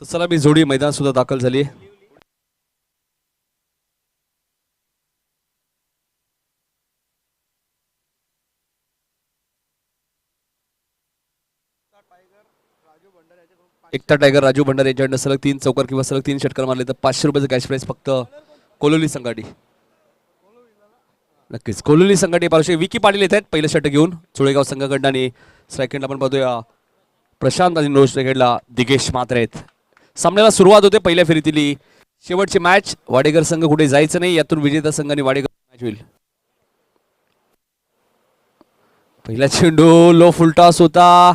तर चला मी जोडी मैदान सुद्धा दाखल झाली. एकटा टायगर राजू भंडारे यांच्याकडनं सलग 3 चौकार किंवा सलग 3 षटकार मारले तर 500 रुपयाचं कॅश प्राइस फक्त कोलोली संघाटी. नक्कीच कोलोली संघाटी पारुषे विकी पाटील येत आहेत पहिलं षटक घेऊन चोळेगाव संघाकडनं आणि सेकंड आपण पाहतोय प्रशांत आणि नोज सेकंडला दिगेश मात्र आहेत. सामन्याला सुरुवात होते पहिल्या फेरीतली शेवटची मॅच. वाडेकर संघ कुठे जायचं नाही, यातून विजेता संघ आणि वाडेकर मॅच होईल. पहिला चेंडू लो फुलटॉस होता,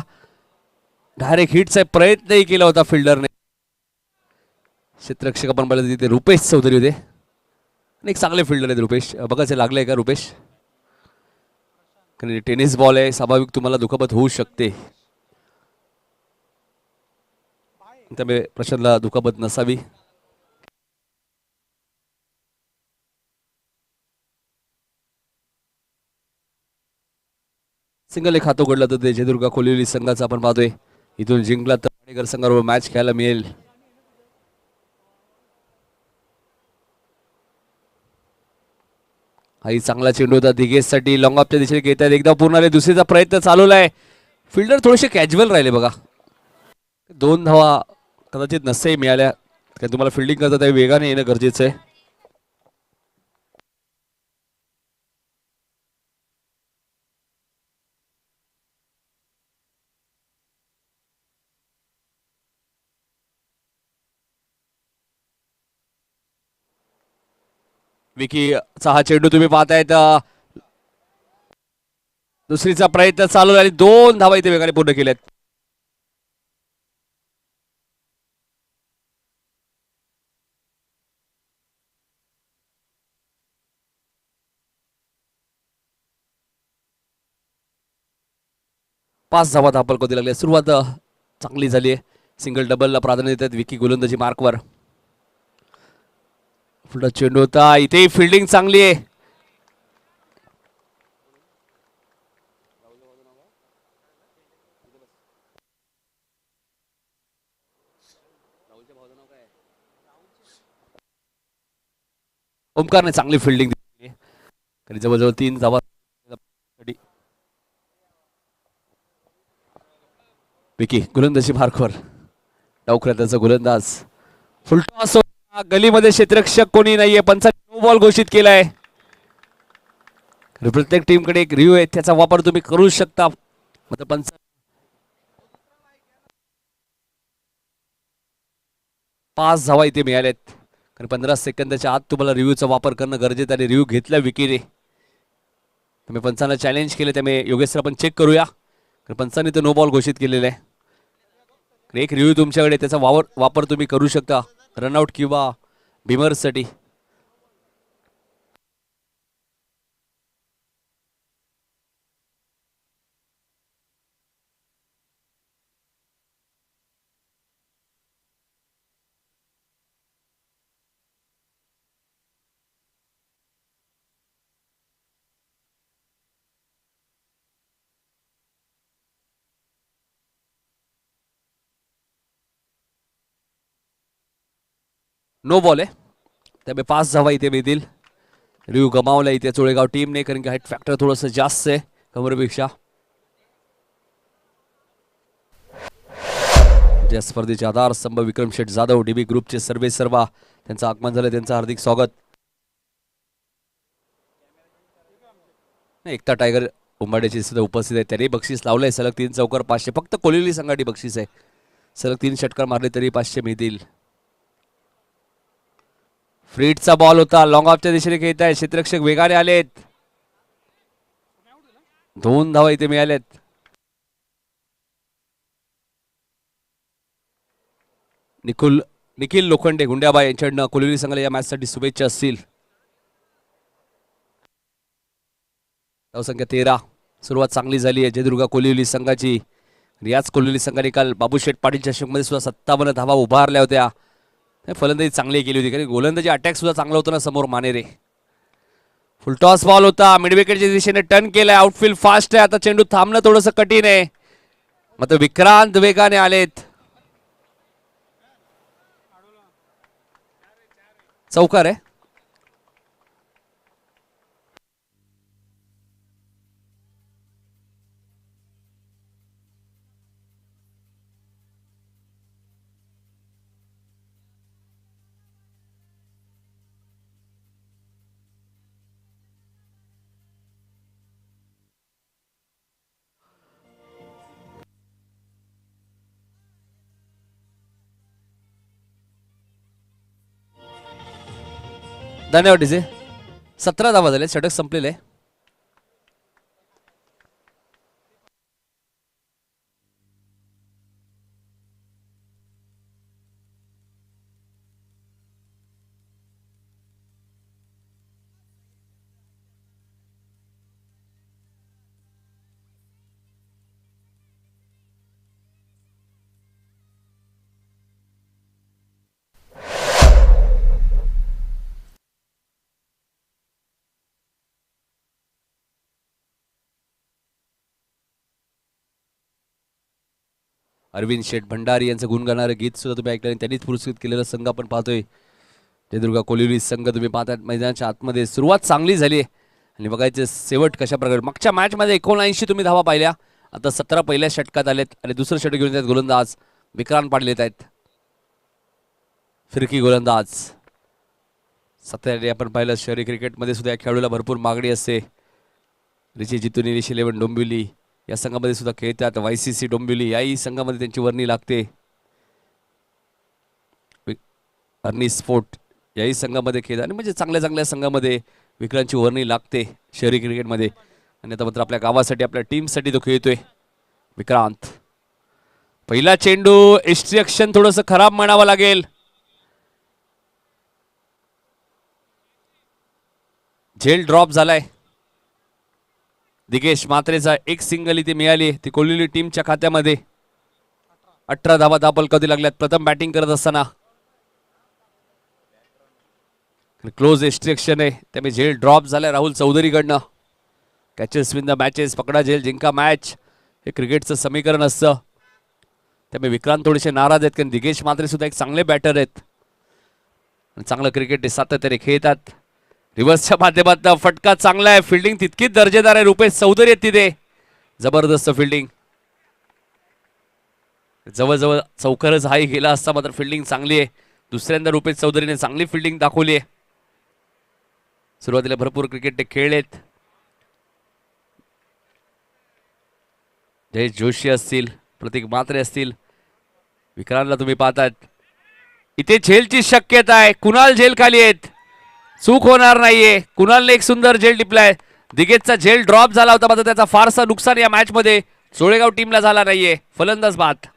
डायरेक्ट हिटचा प्रयत्नही केला होता फिल्डरने. क्षेत्ररक्षक आपण पाहिलं तिथे रुपेश चौधरी होते आणि एक चांगले फिल्डर आहेत रुपेश. बघायचं लागलंय का रुपेश, कारण टेनिस बॉल आहे स्वाभाविक तुम्हाला दुखापत होऊ शकते, त्यामुळे प्रशांतला दुखापत नसावी. सिंगल एक हात उघडला तर ते जयदुर्गा कोलिवली संघाचा आपण पाहतोय. इथून जिंकला तर वाडेकर संघाबरोबर मॅच खेळायला मिळेल. हाही चांगला चेंडू होता दिगेशसाठी, लॉंग ऑफच्या दिशेने घेत आहेत. एकदा पूर्ण आले, दुसरीचा प्रयत्न चालवला आहे. फिल्डर थोडेसे कॅज्युअल राहिले बघा. 2 धावा कदाचित नसते मिळाल्या, कारण तुम्हाला फिल्डिंग करता त्या वेगाने येणं गरजेचं आहे. विकीचा हा चेंडू तुम्ही पाहतायत, दुसरीचा प्रयत्न चालू आणि 2 धावा इथे वेगाने पूर्ण केल्यात. पाच धावा धापलकोती लागले. सुरुवात चांगली झाली आहे. सिंगल डबलला प्राधान्य देतात विकी गोलंदाजी मार्कवर. पुढे चेंडू होता, इथे फिल्डिंग चांगली आहे. ओमकारने चांगली फिल्डिंग दिली आणि जवळजवळ 3 धावा. विकी गोलंदाजी मार्कवर, डावखुऱ्यात त्याचा गोलंदाज. फुलटॉस गलीमध्ये क्षेत्ररक्षक कोणी नाहीये, पंचांनी नो बॉल घोषित केलाय. प्रत्येक टीमकडे एक रिव्ह्यू आहे, त्याचा वापर तुम्ही करू शकता. मात्र पंच 5 धावा इथे मिळाल्यात, कारण 15 सेकंदाच्या आत तुम्हाला रिव्ह्यूचा वापर करणं गरजेचं आहे. रिव्ह्यू घेतला विकीने, तुम्ही पंचांना चॅलेंज केले, त्यामुळे योगेश आपण चेक करूया. कारण पंचांनी तर नो बॉल घोषित केलेला आहे. एक रिव्ह्यू तुमच्याकडे, त्याचा वापर तुम्ही करू शकता रनआउट किंवा बिमर्ससाठी. नो बॉल आहे, त्यामुळे 5 धावा इथे मिळतील. रिव्ह्यू गमावला इथे चोळेगाव टीमने, कारण की हाईट फॅक्टर थोडंसं जास्त आहे कमरेपेक्षा. या स्पर्धेचे आधार स्तंभ विक्रम शेठ जाधव, डीबी ग्रुपचे सर्वे सर्वा, त्यांचं आगमन झालं, त्यांचं हार्दिक स्वागत. एकटा टायगर उंबाड्याची सुद्धा उपस्थित आहे, त्याने बक्षीस लावलंय. सलग 3 चौकार 500 फक्त कोलिवली संघाटी बक्षीस आहे. सलग 3 षटकार मारले तरी 500 मिळतील. फ्रीटचा बॉल होता, लॉंग ऑफच्या दिशेने खेळत आहे. क्षेत्ररक्षक वेगाने आलेत, 2 धावा इथे मिळाल्यात. निखिल लोखंडे गुंड्याबाई यांच्याकडनं कोलिवली संघाला या मॅच साठी शुभेच्छा असतील. धावसंख्या 13. सुरुवात चांगली झाली आहे जयदुर्गा कोलिवली संघाची. याच कोलिवली संघाने काल बाबूशेठ पाटील चषकमध्ये सुद्धा 57 धावा उभारल्या होत्या. फलंदाजी चांगली केली होती, कारण गोलंदाजी अटॅक सुद्धा चांगला होता ना समोर मानेरे. फुलटॉस बॉल होता, मिड विकेटच्या दिशेने टर्न केलाय. आउटफील्ड फास्ट आहे, आता चेंडू थांबणं थोडंसं कठीण आहे. मात्र विक्रांत वेगाने आलेत. चौकार आहे. धन्यवाद डीजे. 17 धावा झाले, षटक संपलेले. अरविंद शेठ भंडारी यांचं गुणगाणारं गीत सुद्धा तुम्ही ऐकलं आणि त्यांनीच पुरस्कृत केलेला संघ आपण पाहतोय. जयदुर्गा कोलिवली संघ तुम्ही पाहतात मैदानाच्या आतमध्ये. सुरुवात चांगली झाली आणि बघायचं शेवट कशा प्रकारे. मागच्या मॅच मध्ये 79 तुम्ही धावा पाहिल्या. आता 17 पहिल्या षटकात आलेत आणि दुसरं षटक घेऊन येतात गोलंदाज विक्रांत पाटील येत आहेत. फिरकी गोलंदाज. सध्या आपण पाहिलं शहरी क्रिकेटमध्ये सुद्धा या खेळाडूला भरपूर मागणी असते. रिची जितू निलेश 11 डोंबिवली या संघामध्ये सुद्धा खेळतात. YCC डोंबिवली याही संघामध्ये त्यांची वर्णी लागते. अर्नी स्पोर्ट याही संघामध्ये खेळतात आणि म्हणजे चांगल्या चांगल्या संघामध्ये विक्रांतची वर्णी लागते शहरी क्रिकेटमध्ये. आणि आता मात्र आपल्या गावासाठी आपल्या टीमसाठी तो खेळतोय विक्रांत. पहिला चेंडू एक्स्ट्रिक्शन थोडंसं खराब म्हणावं लागेल. झेल ड्रॉप झालाय. दिगेश मात्रेचा एक सिंगल इथे मिळाली ती कोलिवली टीमच्या खात्यामध्ये. 18 धावा दाबल कधी लागल्यात प्रथम बॅटिंग करत असताना. क्लोज एक्स्ट्रिक्शन आहे त्यामुळे झेल ड्रॉप झालाय राहुल चौधरीकडनं. कॅचेस विन द मॅचेस, पकडा झेल जिंका मॅच हे क्रिकेटचं समीकरण असतं. त्यामुळे विक्रांत थोडेसे नाराज आहेत कारण दिगेश मात्रे सुद्धा एक चांगले बॅटर आहेत. चांगलं क्रिकेट सातत्याने खेळतात. रिव्हर्सच्या माध्यमातून फटका चांगला आहे. फिल्डिंग तितकीच दर्जेदार आहे. रुपेश चौधरी आहेत तिथे. जबरदस्त फिल्डिंग. जवळजवळ चौकारच हाही गेला असता मात्र फिल्डिंग चांगली आहे. दुसऱ्यांदा रुपेश चौधरीने चांगली फिल्डिंग दाखवली आहे. सुरुवातीला भरपूर क्रिकेट खेळलेत. जयेश जोशी असतील, प्रतीक म्हात्रे असतील. विक्रांतला तुम्ही पाहतात इथे झेलची शक्यता आहे. कुणाल झेल खाली आहेत. चूक होणार नाहीये. कुणालने एक सुंदर झेल टिपलाय. दिगेशचा झेल ड्रॉप झाला होता मात्र त्याचा फारसा नुकसान या मॅच मध्ये सोळेगाव टीमला झाला नाहीये. फलंदाज बाद.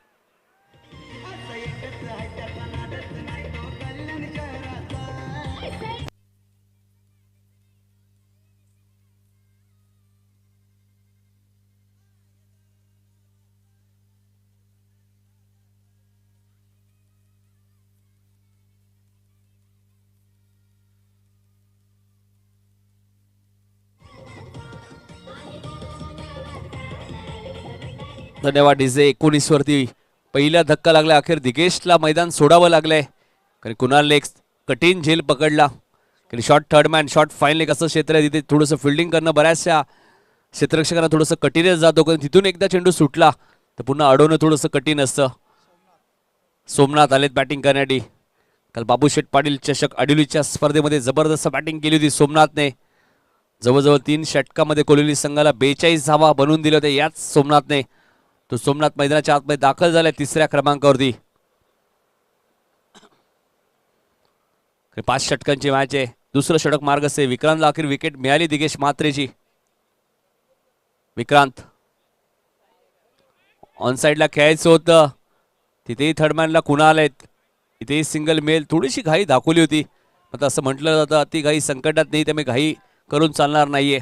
धन्यवाद डीजे. 19 वरती पहिला धक्का लागला. अखेर दिगेशला मैदान सोडावं लागलंय कारण कुणालने एक कठीण झेल पकडला. कारण short third man short final एक असं क्षेत्र आहे तिथे थोडंसं फिल्डिंग करणं बऱ्याचशा क्षेत्ररक्षकांना थोडंसं कठीणच जातो. कारण तिथून एकदा चेंडू सुटला तर पुन्हा अडवणं थोडंसं कठीण असतं. सोमनाथ आलेत बॅटिंग करण्यासाठी. काल बाबूशेठ पाटील चषक अडुलीच्या स्पर्धेमध्ये जबरदस्त बॅटिंग केली होती सोमनाथने. जवळजवळ 3 षटकामध्ये कोलिवली संघाला 42 धावा बनवून दिल्या होत्या याच सोमनाथने. तो सोमनाथ मैदानाच्या आतमध्ये दाखल झालाय 3ऱ्या क्रमांकावरती. 5 षटकांची मॅच आहे. दुसरं षटक मार्ग असे. विक्रांतला अखेर विकेट मिळाली दिगेश मात्रेची. विक्रांत ऑन साइडला खेळायचं होतं. तिथेही थर्डमॅनला कुणाल आहेत. इथेही सिंगल मेल. थोडीशी घाई दाखवली होती. आता असं म्हटलं जातं अति घाई संकटात नाही. त्यामुळे घाई करून चालणार नाहीये.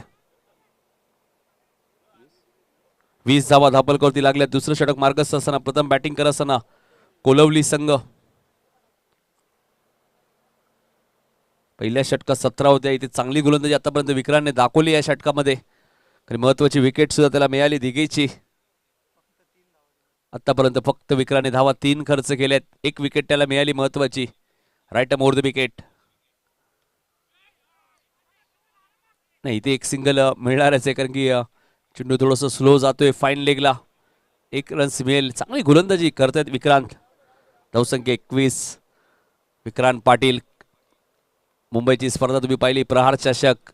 20 धावा धापलकरती लागल्या. दुसरं षटक मार्गस्थ असताना प्रथम बॅटिंग करत असताना कोलवली संघ. पहिल्या षटकात 17 होत्या. इथे चांगली गोलंदाजी आतापर्यंत विक्रांतने दाखवली या षटकामध्ये. महत्वाची विकेट सुद्धा त्याला मिळाली दिगेची. आतापर्यंत फक्त विक्रांतने धावा 3 खर्च केल्यात. एक विकेट त्याला मिळाली महत्वाची. Right more the wicket. नाही इथे एक सिंगल मिळणारच आहे, कारण की चेंडू थोडंसं स्लो जातोय फाईन लेगला. एक रन्स मिळेल. चांगली गोलंदाजी करतायत विक्रांत. धावसंख्या 21. विक्रांत पाटील. मुंबईची स्पर्धा तुम्ही पाहिली, प्रहार चषक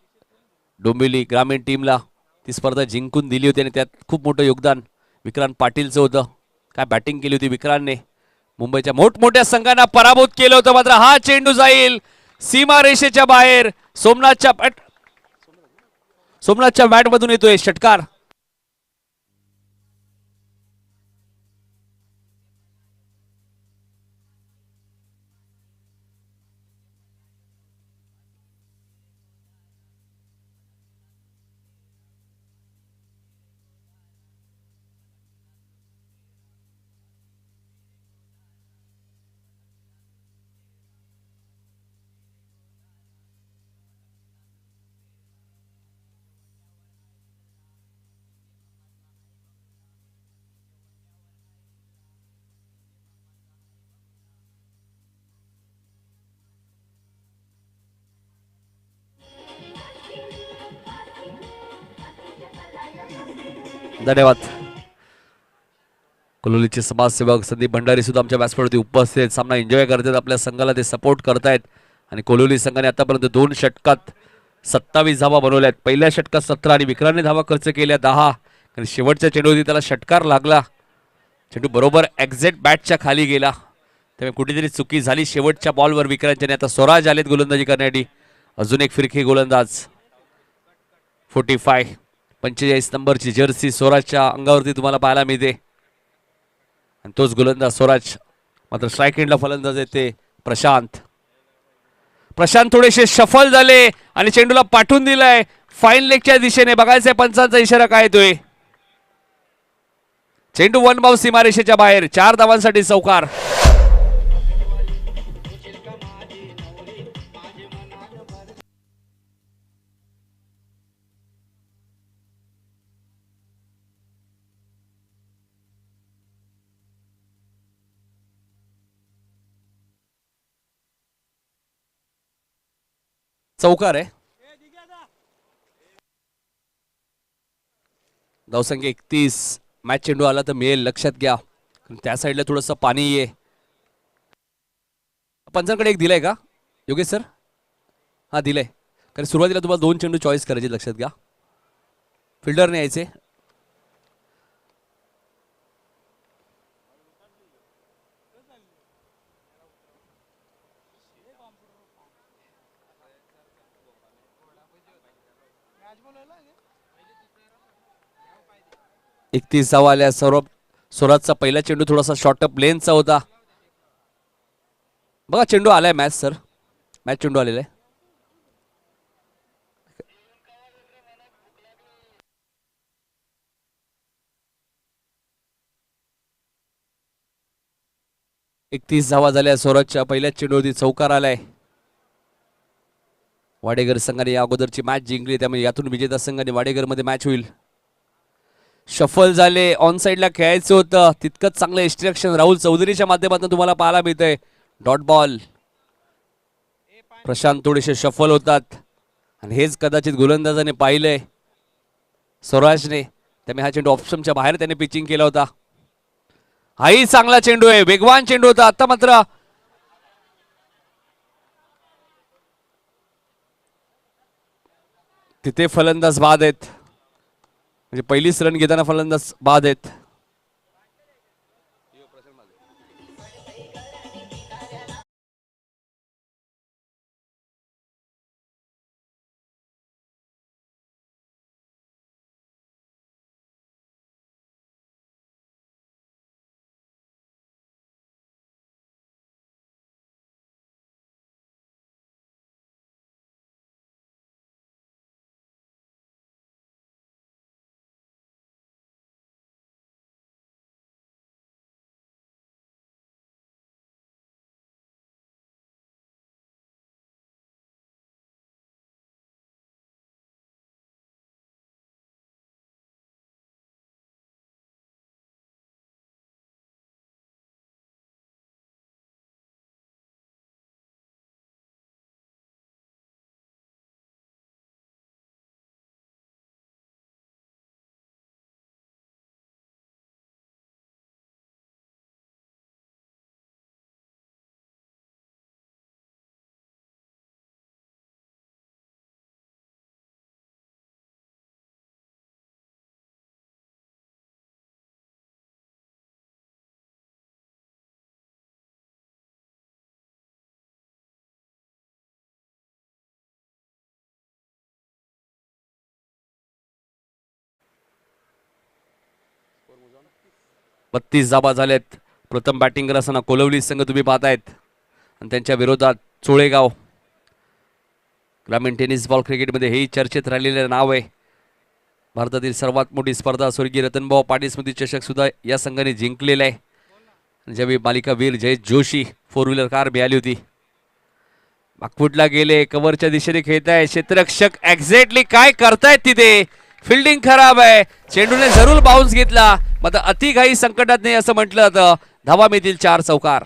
डोंबिवली ग्रामीण टीमला ती स्पर्धा जिंकून दिली होती आणि त्यात खूप मोठं योगदान विक्रांत पाटीलचं होतं. काय बॅटिंग केली होती विक्रांतने. मुंबईच्या मोठमोठ्या संघांना पराभूत केलं होतं. मात्र हा चेंडू जाईल सीमा रेषेच्या बाहेर. सोमनाथच्या बॅटमधून येतोय षटकार. धन्यवाद. कोलोलीचे समाजसेवक संदीप भंडारी सुद्धा आमच्या व्यासपीठावरती उपस्थित आहेत. सामना एन्जॉय करतात. आपल्या संघाला ते सपोर्ट करतायत. आणि कोलोली संघाने आतापर्यंत 2 षटकात 27 धावा बनवल्यात. पहिल्या षटकात 17 आणि विक्रांतने धावा खर्च केल्या 10. आणि शेवटच्या चेंडूवरती त्याला षटकार लागला. चेंडू बरोबर एक्झॅक्ट बॅटच्या खाली गेला. त्यामुळे कुठेतरी चुकी झाली शेवटच्या बॉलवर विक्रांतने. आता स्वराज आलेत गोलंदाजी करण्यासाठी. अजून एक फिरकी गोलंदाज 45 नंबरची जर्सी स्वराजच्या अंगावरती तुम्हाला पाहायला मिळते. आणि तोच गोलंदाज स्वराज. मात्र स्ट्राईक एंडला फलंदाज येते प्रशांत. प्रशांत थोडेसे शफल झाले आणि चेंडूला पाठवून दिलाय फाईन लेगच्या दिशेने. बघायचंय पंचांचा इशारा काय येतोय. चेंडू 1 बाउंस सीमारेषेच्या बाहेर. 4 धावांसाठी चौकार. चौकार आहे. धावसंख्या 31. मॅच चेंडू आला तर मिळेल, लक्षात घ्या. त्या साईडला थोडंसं पाणी आहे. पंचांकडे एक दिलाय का योगेश सर? हा दिलाय. कारण सुरुवातीला तुम्हाला 2 चेंडू चॉईस करायचे, लक्षात घ्या. फिल्डरने यायचे. एकतीस धावा आल्या. स्वराजचा पहिला चेंडू थोडासा शॉर्ट अप लेनचा होता. बघा चेंडू आलाय मॅच सर. मॅच चेंडू आलेला आहे. एकतीस धावा झाल्या. स्वराजच्या पहिल्याच चेंडूवरती चौकार आलाय. वाडेगर संघाने या अगोदरची मॅच जिंकली, त्यामुळे यातून विजेता संघाने वाडेगरमध्ये मॅच होईल. शफल झाले. ऑन साईडला खेळायचं होतं. तितकंच चांगलं इन्स्ट्रक्शन राहुल चौधरीच्या माध्यमातून तुम्हाला पाहायला मिळतंय. Dot ball. प्रशांत थोडेसे शफल होतात आणि हेच कदाचित गोलंदाजाने पाहिलंय स्वराजने. त्यामुळे हा चेंडू ऑप्शनच्या बाहेर त्याने पिचिंग केला होता. हाही चांगला चेंडू आहे, वेगवान चेंडू होता. आता मात्र तिथे फलंदाज बाद आहेत. म्हणजे पहिलीच रन घेताना फलंदाज बाद आहेत. 32 धावा झाल्यात. प्रथम बॅटिंग करत असताना कोलवली संघ तुम्ही पाहतायत आणि त्यांच्या विरोधात चोळेगाव. ग्रामीण टेनिस बॉल क्रिकेटमध्ये हे चर्चेत राहिलेलं नाव आहे. भारतातील सर्वात मोठी स्पर्धा स्वर्गीय रतनभाऊ पाटील स्मृती चषक सुद्धा या संघाने जिंकलेला आहे. ज्यावेळी मालिकावीर जयेश जोशी 4 व्हीलर कार मिळाली होती. बाकफुटला गेले, कव्हरच्या दिशेने खेळताय क्षेत्ररक्षक. एक्झॅक्टली काय करतायत तिथे, फिल्डिंग खराब आहे. चेंडूने जरूर बाउन्स घेतला. मग अति घाई संकटात नाही असं म्हटलं जातं. धावा मिळतील 4 चौकार.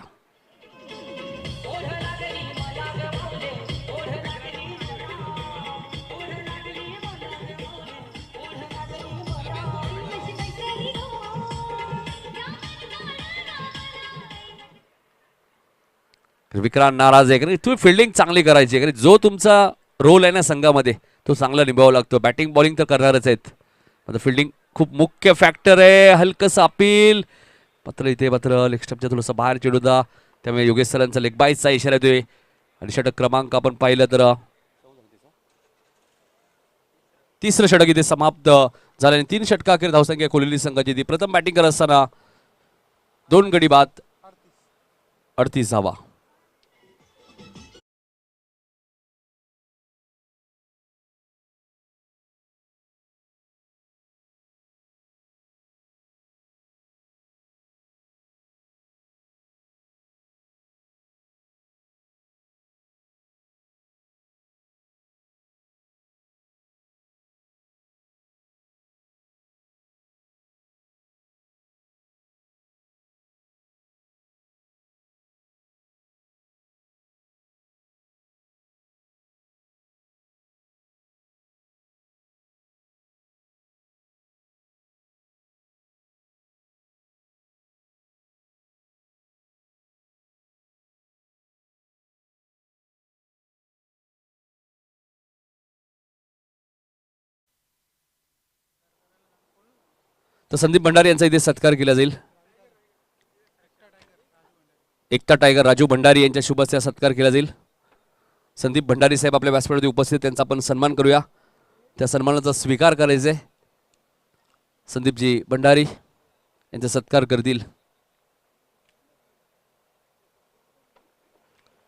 विक्रांत नाराज आहे कारण तुम्ही फिल्डिंग चांगली करायची आहे. जो तुमचा रोल आहे ना संघामध्ये तो चांगला निभावावा लागतो. बॅटिंग बॉलिंग तर करणारच आहेत, आता फिल्डिंग खूप मुख्य फॅक्टर आहे. हलकंसं अपील मात्र इथे मात्र लेग स्टंपच्या थोडंसं बाहेर चेंडू होता, त्यामुळे योगेश सरांचा लेग बाईसचा इशारा येतोय. आणि षटक क्रमांक आपण पाहिलं तर 3रं षटक इथे समाप्त झालं आणि 3 षटकाखेर धावसंख्या कोहली संघाची ती. प्रथम बॅटिंग करत असताना 2 गडी बाद 38 धावा. तर संदीप भंडारी यांचा इथे सत्कार केला जाईल. एकता टायगर राजू भंडारी यांच्या शुभ हस्ते सत्कार केला जाईल. संदीप भंडारी साहेब आपल्या व्यासपीठावरती उपस्थित, त्यांचा आपण सन्मान करूया. त्या सन्मानाचा स्वीकार करायचा आहे. संदीपजी भंडारी यांचा सत्कार करतील.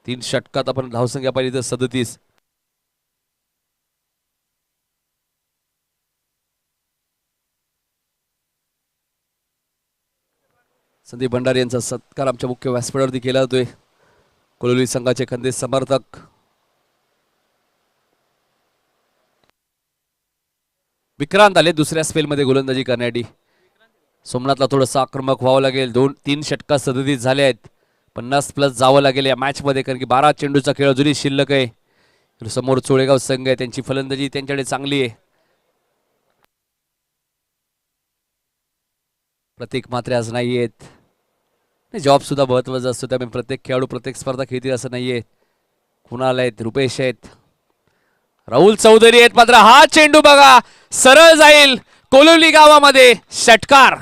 3 षटकात आपण धावसंख्या पाहिली तर 37. संदीप भंडारी यांचा सत्कार आमच्या मुख्य व्यासपीठावरती केला जातोय. कोलवली संघाचे खंदे समर्थक विक्रांत आले दुसऱ्या स्पेलमध्ये गोलंदाजी करण्यासाठी. सोमनाथला थोडंसं आक्रमक व्हावं लागेल. 2-3 षटकात 37 झाले आहेत. 50+ जावं लागेल या मॅचमध्ये, कारण की 12 चेंडूचा खेळ अजूनही शिल्लक आहे. समोर चोळेगाव संघ आहे, त्यांची फलंदाजी त्यांच्याकडे चांगली आहे. प्रत्येक मात्रे आज नाही आहेत. जॉब सुद्धा महत्वाचा असतो, त्यामुळे प्रत्येक खेळाडू प्रत्येक स्पर्धा खेळतील असं नाहीये. कुणाल आहेत, रुपेश आहेत, राहुल चौधरी आहेत. मात्र हा चेंडू बघा सरळ जाईल कोलवली गावामध्ये. षटकार.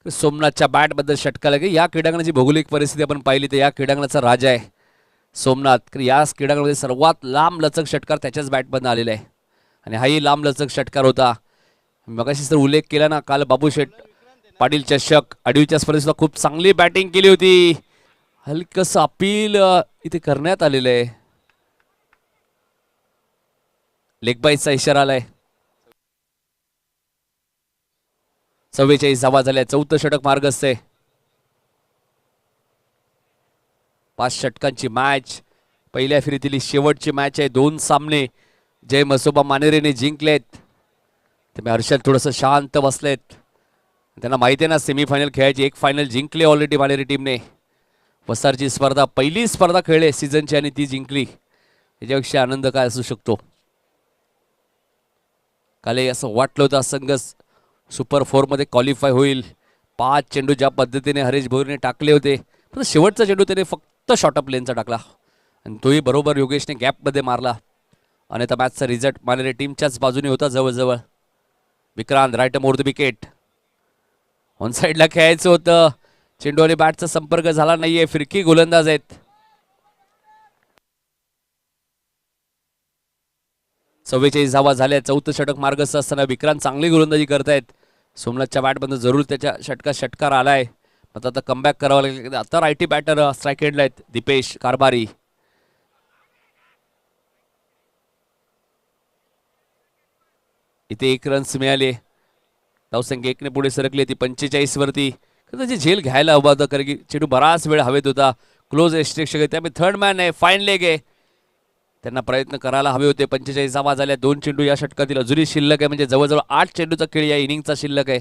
सोमनाथच्या बॅट बद्दल षटकाला की या क्रीडांगणाची भौगोलिक परिस्थिती आपण पाहिली तर या क्रीडांगणाचा राजा आहे सोमनाथ. या क्रीडांगणामध्ये सर्वात लांब लचक षटकार त्याच्याच बॅटमधून आलेला आहे आणि हाही लांब लचक षटकार होता. मगाशी तर उल्लेख केला ना, काल बाबूशेठ पाटील चषक अडीच्या स्पर्धेत खूप चांगली बॅटिंग केली होती. हलकंसं अपील इथे करण्यात आलेलं आहे. लेग बाईसचा इशारा आलाय. 44 धावा झाल्या. 4थं षटक मार्गस्थ आहे. 5 षटकांची मॅच, पहिल्या फेरीतील शेवटची मॅच आहे. 2 सामने जय मसोबा मानेरेने जिंकलेत. त्यामुळे हर्षल थोडंसं शांत बसलेत. त्यांना माहिती आहे ना सेमीफायनल खेळायची. एक फायनल जिंकले ऑलरेडी मानेरे टीमने. वसारची स्पर्धा पहिली स्पर्धा खेळले सीझनची आणि ती जिंकली. याच्यापेक्षा आनंद काय असू शकतो. काल असं वाटलं होतं संघ सुपर 4 मध्ये क्वालिफाय होईल. 5 चेंडू ज्या पद्धतीने हरेश भोईरने टाकले होते पण शेवटचा चेंडू त्याने फक्त शॉर्ट अप लेनचा टाकला आणि तोही बरोबर योगेशने गॅपमध्ये मारला. आणि आता मॅचचा रिझल्ट मानलेल्या टीमच्याच बाजूने होता जवळजवळ. Vikrant right more the wicket. On साईडला खेळायचं होतं. चेंडू आणि बॅटचा संपर्क झाला नाहीये. फिरकी गोलंदाज आहेत. 44 धावा झाल्या. 4थं षटक मार्गस्थ असताना विक्रांत चांगली गोलंदाजी करतायत. सोमनाथच्या बॅटमधून जरूर त्याच्या षटकार आलाय. आता कमबॅक करावं लागेल. आता रायटी बॅटर स्ट्राईक एंडला आहेत. दीपेश कारभारी. इथे 1 रन्स मिळाले. धावसंख्या 1 ने पुढे सरकली ती 45 वरती. त्याची झेल घ्यायला हवा होता कारण की चेंडू बराच वेळ हवेत होता. क्लोज रिस्ट्रिक्शन त्यामुळे थर्ड मॅन आहे. फाईन लेग आहे. त्यांना प्रयत्न करायला हवे होते. 45 धावा झाल्या. 2 चेंडू या षटकातील अजूनही शिल्लक आहे. म्हणजे जवळजवळ 8 चेंडूचा खेळ या इनिंगचा शिल्लक आहे.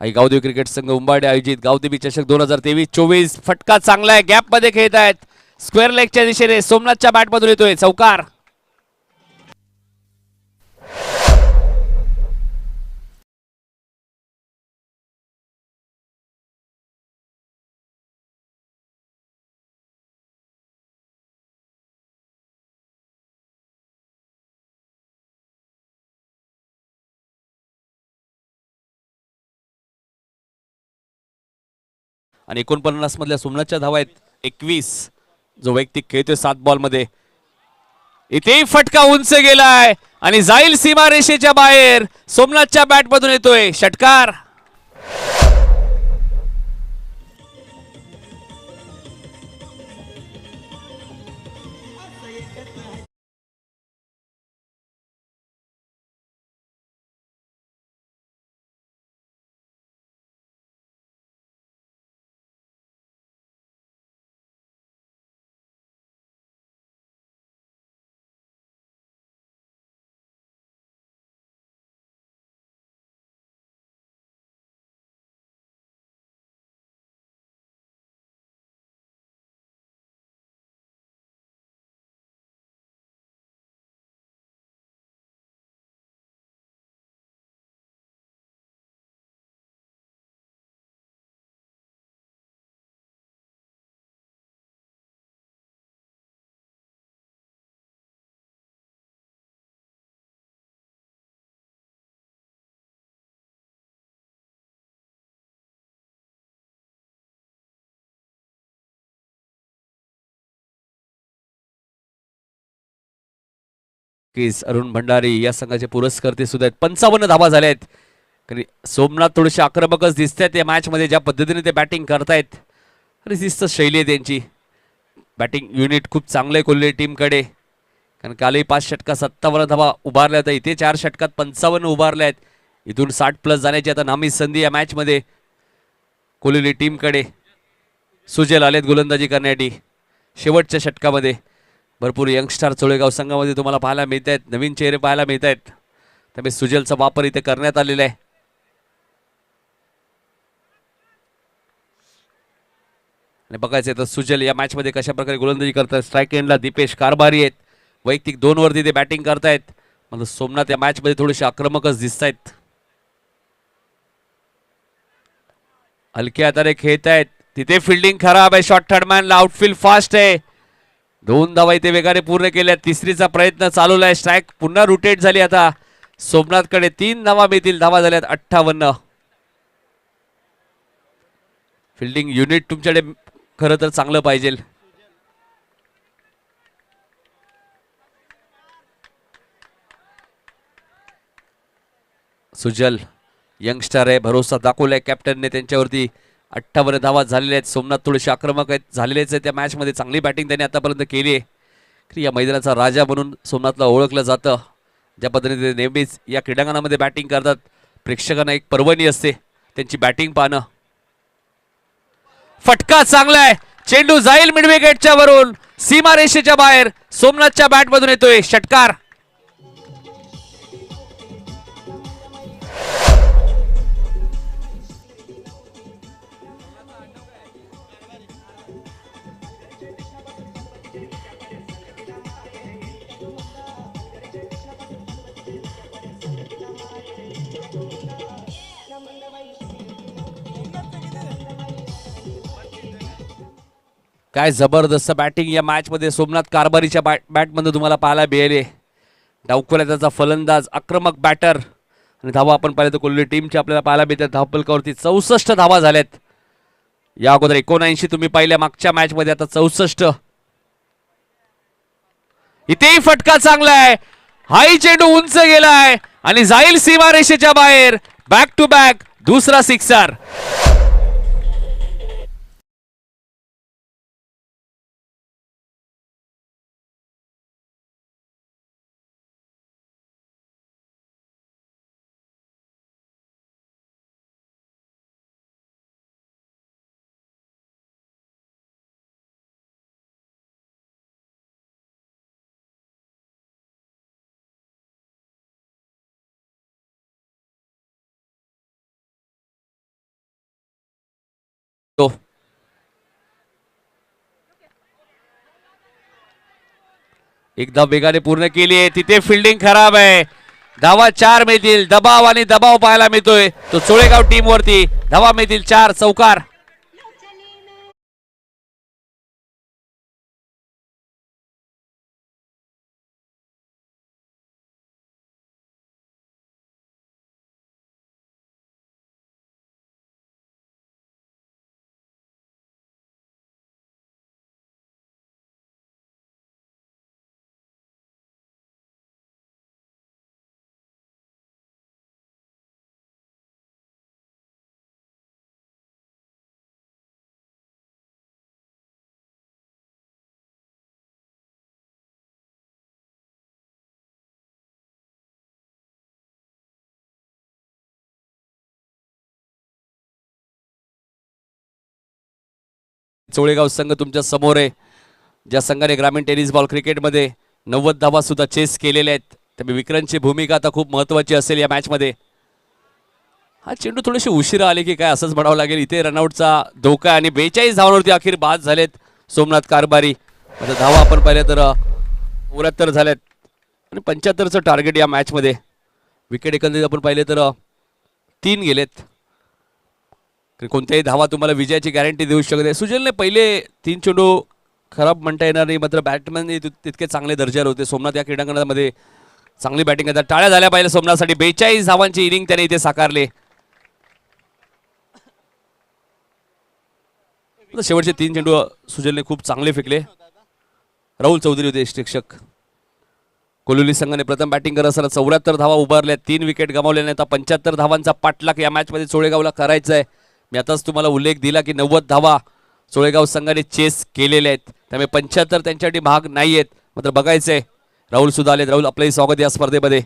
आई गावदेवी क्रिकेट संघ उंबाडे आयोजित गावदेवी चषक 2023-24. फटका चांगला आहे. गॅप मध्ये खेळत आहेत. स्क्वेअर लेगच्या दिशेने सोमनाथच्या बॅटमधून येतोय चौकार. आणि 49 मधल्या सोमनाथच्या धावा आहेत 21. जो वैयक्तिक खेळतोय 7 बॉल मध्ये. इथे फटका उंच गेलाय आणि जाईल सीमा रेषेच्या बाहेर. सोमनाथच्या बॅटमधून येतोय षटकार. अरुण भंडारी या संघाचे पुरस्कर्ते सुद्धा आहेत. 55 धावा झाल्या आहेत. सोमनाथ थोडेसे आक्रमकच दिसत आहेत या मॅच मध्ये. ज्या पद्धतीने ते बॅटिंग करतायत आणि शिस्त शैली आहे त्यांची. बॅटिंग युनिट खूप चांगलं आहे कोल्हे टीमकडे. कारण कालही 5 षटकात 57 धावा उभारल्या होत्या. इथे 4 षटकात 55 उभारल्या आहेत. इथून 60+ जाण्याची आता नामी संधी या मॅच मध्ये कोल्हे टीमकडे. सुजल आलेत गोलंदाजी करण्यासाठी शेवटच्या षटकामध्ये. भरपूर यंगस्टार चोळेगाव संघामध्ये तुम्हाला पाहायला मिळत आहेत. नवीन चेहरे पाहायला मिळत आहेत. त्यामुळे सुजलचा वापर इथे करण्यात आलेला आहे. आणि बघायचं तर सुजल या मॅच मध्ये कशा प्रकारे गोलंदाजी करतात. स्ट्राईक एंडला दीपेश कारभारी आहेत. वैयक्तिक 2 वरती ते बॅटिंग करतायत. म्हणजे सोमनाथ या मॅच मध्ये थोडेसे आक्रमकच दिसत आहेत. हलक्या हाताने खेळत आहेत. तिथे फिल्डिंग खराब आहे. शॉर्ट थर्डमॅनला आउटफील्ड फास्ट आहे. 2 धावा इथे वेगाने पूर्ण केल्या. तिसरीचा प्रयत्न चालवला आहे. स्ट्राईक पुन्हा रोटेट झाली. आता सोमनाथकडे 3 धावा मिळतील. धावा झाल्यात 58. फिल्डिंग युनिट तुमच्याकडे खरं तर चांगलं पाहिजे. सुजल यंगस्टर आहे. भरोसा दाखवलाय कॅप्टनने त्यांच्यावरती. 58 धावा झालेल्या आहेत. सोमनाथ थोडेसे आक्रमक आहेत झालेलेच आहे. त्या मॅच मध्ये चांगली बॅटिंग त्यांनी आतापर्यंत केली आहे. या मैदानाचा राजा म्हणून सोमनाथला ओळखलं जातं. ज्या पद्धतीने ते नेहमीच या क्रीडांगणामध्ये बॅटिंग करतात. प्रेक्षकांना एक पर्वणी असते त्यांची बॅटिंग पाहणं. फटका चांगला आहे. चेंडू जाईल मिड विकेटच्या वरून सीमा रेषेच्या बाहेर. सोमनाथच्या बॅटमधून येतोय षटकार. काय जबरदस्त बॅटिंग या मॅच मध्ये सोमनाथ कारभारीच्या बॅटमध्ये तुम्हाला पाहायला मिळाले. डावखोऱ्या त्याचा फलंदाज, आक्रमक बॅटर आणि धावा आपण पाहिलं तर कोल्हापूर टीमच्या आपल्याला पाहायला मिळतात. धावपलकावरती 64 धावा झाल्यात. या अगोदर 79 तुम्ही पाहिल्या मागच्या मॅच मध्ये, आता 64. इथेही फटका चांगला आहे. हाई चेंडू उंच गेलाय आणि जाईल सीमारेषेच्या बाहेर. बॅक टू बॅक दुसरा सिक्सर. एकदा वेगाने पूर्ण केली आहे. तिथे फिल्डिंग खराब आहे. धावा 4 मिळतील. दबाव आणि दबाव पाहायला मिळतोय तो चोळेगाव टीम वरती. धावा मिळतील 4. चौकार. चोळेगाव संघ तुमच्या समोर आहे. ज्या संघाने ग्रामीण टेनिस बॉल क्रिकेटमध्ये 90 धावा सुद्धा चेस केलेल्या आहेत. त्यामुळे विक्रांतची भूमिका आता खूप महत्वाची असेल या मॅच मध्ये. हा चेंडू थोडीशी उशिरा आले की काय असंच म्हणावं लागेल. इथे रनआउटचा धोका आणि 42 धावांवरती अखेर बाद झालेत सोमनाथ कारभारी. आता धावा आपण पाहिल्या तर 74 झाल्यात आणि 75चं टार्गेट या मॅच मध्ये. विकेट एकंदरीत आपण पाहिले तर 3 गेलेत. कोणत्याही धावा तुम्हाला विजयाची गॅरंटी देऊ शकत नाही. सुजलने पहिले 3 चेंडू खराब म्हणता येणार नाही, मात्र बॅटमॅन तितके चांगले दर्जावर होते. सोमनाथ या क्रीडांगणामध्ये चांगली बॅटिंग करतात. टाळ्या झाल्या पाहिजे सोमनाथसाठी. 42 धावांची इनिंग त्याने इथे साकारले. शेवटचे 3 चेंडू सुजलने खूप चांगले फेकले. राहुल चौधरी होते शिक्षक. कोल्हापूर संघाने प्रथम बॅटिंग करत असताना 74 धावा उभारल्या. 3 विकेट गमावल्याने आता 75 धावांचा पाठलाग या मॅच मध्ये चोळेगावला करायचा आहे. मी आताच तुम्हाला उल्लेख दिला की 90 धावा चोळेगाव संघाने चेस केलेले आहेत. त्यामुळे 75 त्यांच्यासाठी भाग नाही आहेत. मात्र बघायचंय. राहुल सुद्धा आले. राहुल आपलंही स्वागत या स्पर्धेमध्ये.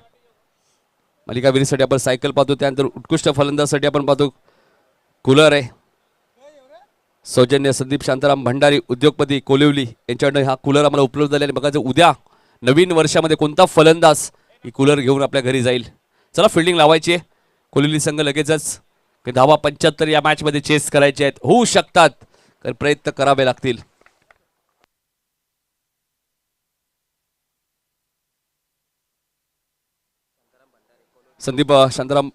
मालिकावीरीसाठी आपण सायकल पाहतो. त्यानंतर उत्कृष्ट फलंदाजासाठी आपण पाहतो कूलर आहे. सौजन्य संदीप शांताराम भंडारी उद्योगपती कोलिवली यांच्याकडनं हा कूलर आम्हाला उपलब्ध झाले. बघायचं उद्या नवीन वर्षामध्ये कोणता फलंदाज ही कूलर घेऊन आपल्या घरी जाईल. चला फिल्डिंग लावायची आहे. कोलिवली संघ लगेचच धावा 75 या मॅच मध्ये चेस करायचे आहेत. होऊ शकतात, तर प्रयत्न करावे लागतील. संदीप शांताराम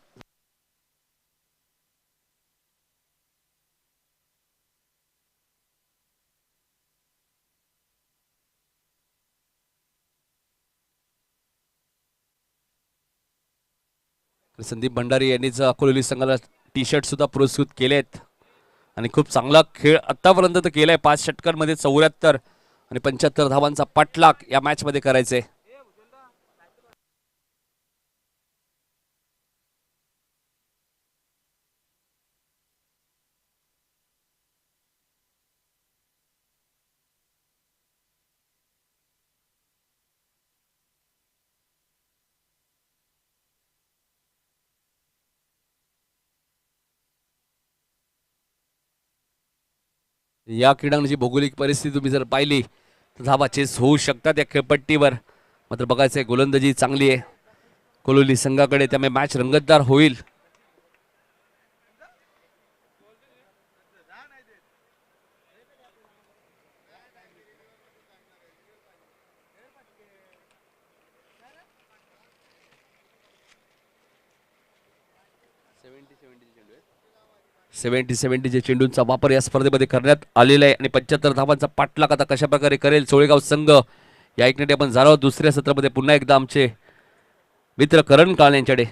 संदीप भंडारी यांनीच कोल्हापूर संघाला टी शर्ट सुद्धा पुरस्कृत केले आहेत आणि खूप चांगला खेळ आतापर्यंत तर केलाय. 5 षटकांमध्ये 74 आणि 75 धावांचा पाठलाग या मॅच मध्ये करायचे. या क्रीडांगणाची भौगोलिक परिस्थिती तुम्ही जर पाहिली तर धावा चेस होऊ शकतात या खेळपट्टीवर. मात्र बघायचंय गोलंदाजी चांगली आहे कोल्हापूर संघाकडे, त्यामुळे मॅच रंगतदार होईल. 70-70 चेंडूंचा वापर या स्पर्धेमध्ये करण्यात आलेला आहे आणि 75 धावांचा पाठलाग आता कशा प्रकारे करेल सोळेगाव संघ या ऐकण्यासाठी आपण झालो दुसऱ्या सत्रामध्ये पुन्हा एकदा आमचे मित्र करण काळ यांच्याकडे.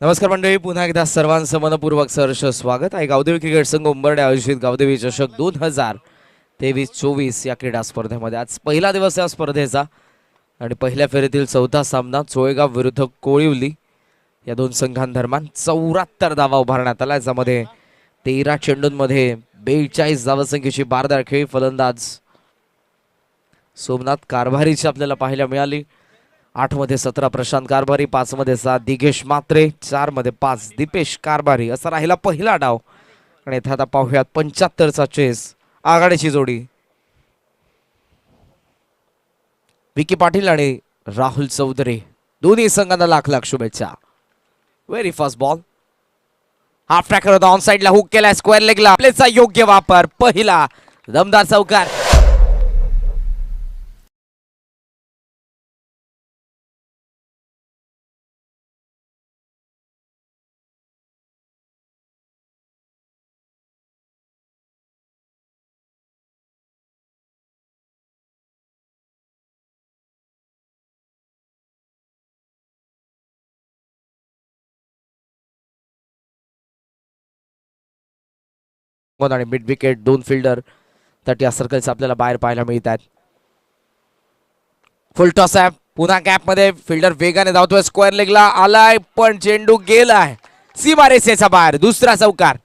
नमस्कार मंडळी, पुन्हा एकदा सर्वांचं मनपूर्वक सहर्ष स्वागत आहे. गावदेवी क्रिकेट संघ उंबरडे आयोजित गावदेवी चषक 2023-24 या क्रीडा स्पर्धेमध्ये आज पहिला दिवस या स्पर्धेचा आणि पहिल्या फेरीतील चौथा सामना चोळेगाव विरुद्ध कोळिवली या दोन संघांदरम्यान 74 धावा उभारण्यात आला. यामध्ये 13 चेंडूंमध्ये 42 धावसंख्येची बारदार खेळी फलंदाज सोमनाथ कारभारीची आपल्याला पाहायला मिळाली. 8 मध्ये 17 प्रशांत कारभारी, 5 मध्ये 7 दिगेश मात्रे, 4 मध्ये 5 दीपेश कारभारी असा राहिला पहिला डाव. आणि इथे आता पाहूयात 75चा चेस आघाडीची जोडी विकी पाटील आणि राहुल चौधरी, दोन्ही संघांना लाख लाख शुभेच्छा. Very fast ball, half tracker होता, ऑन साइडला हुक केला, स्क्वेअर लेगला प्लेचा योग्य वापर, पहिला दमदार चौकार. आणि मिड विकेट 2 फिल्डर 30 सर्कल्स आपल्याला बाहेर पाहायला मिळतात. फुल टॉस आहे, पुन्हा गॅप मध्ये फिल्डर वेगाने धावतोय, स्क्वेअर लेगला आलाय पण चेंडू गेलाय सीमा रेषेच्या बाहेर, दुसरा चौकार.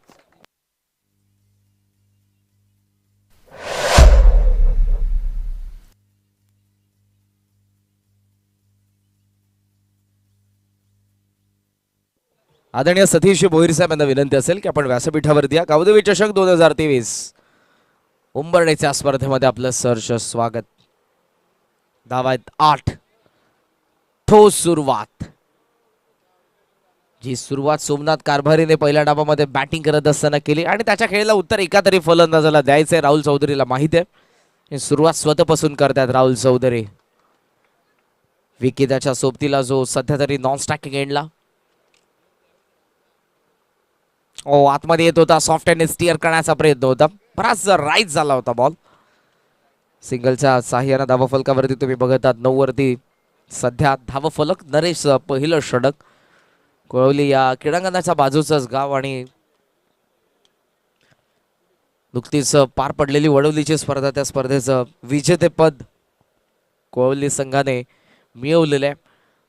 आदरणीय सतीश भोईर साहेब यांना विनंती असेल की आपण व्यासपीठावरती या. गावदेवी चषक 2023 उंबरड्याच्या स्पर्धेमध्ये आपलं सहर्ष स्वागत. धावा आहेत 8. ठोस सुरुवात, जी सुरुवात सोमनाथ कारभारीने पहिल्या डावामध्ये बॅटिंग करत असताना केली आणि त्याच्या खेळीला उत्तर एका तरी फलंदाजाला द्यायचंय. राहुल चौधरीला माहिती आहे, सुरुवात स्वतःपासून करतात राहुल चौधरी. विकी त्याच्या सोबतीला जो सध्या तरी नॉन स्टॅकिंग एंडला आतमध्ये येत होता, सॉफ्ट हँड स्टीअर करण्याचा प्रयत्न होता, बराच राईट झाला होता बॉल. सिंगलच्या साह्याने धावफलकावरती तुम्ही बघत आहात 9 वरती सध्या धावफलक. नरेश पहिलं षटक. कोळवली या क्रीडांगणाच्या बाजूचंच गाव आणि नुकतीच पार पडलेली वडवलीची स्पर्धा, त्या स्पर्धेचं विजेतेपद कोळवली संघाने मिळवलेलं आहे.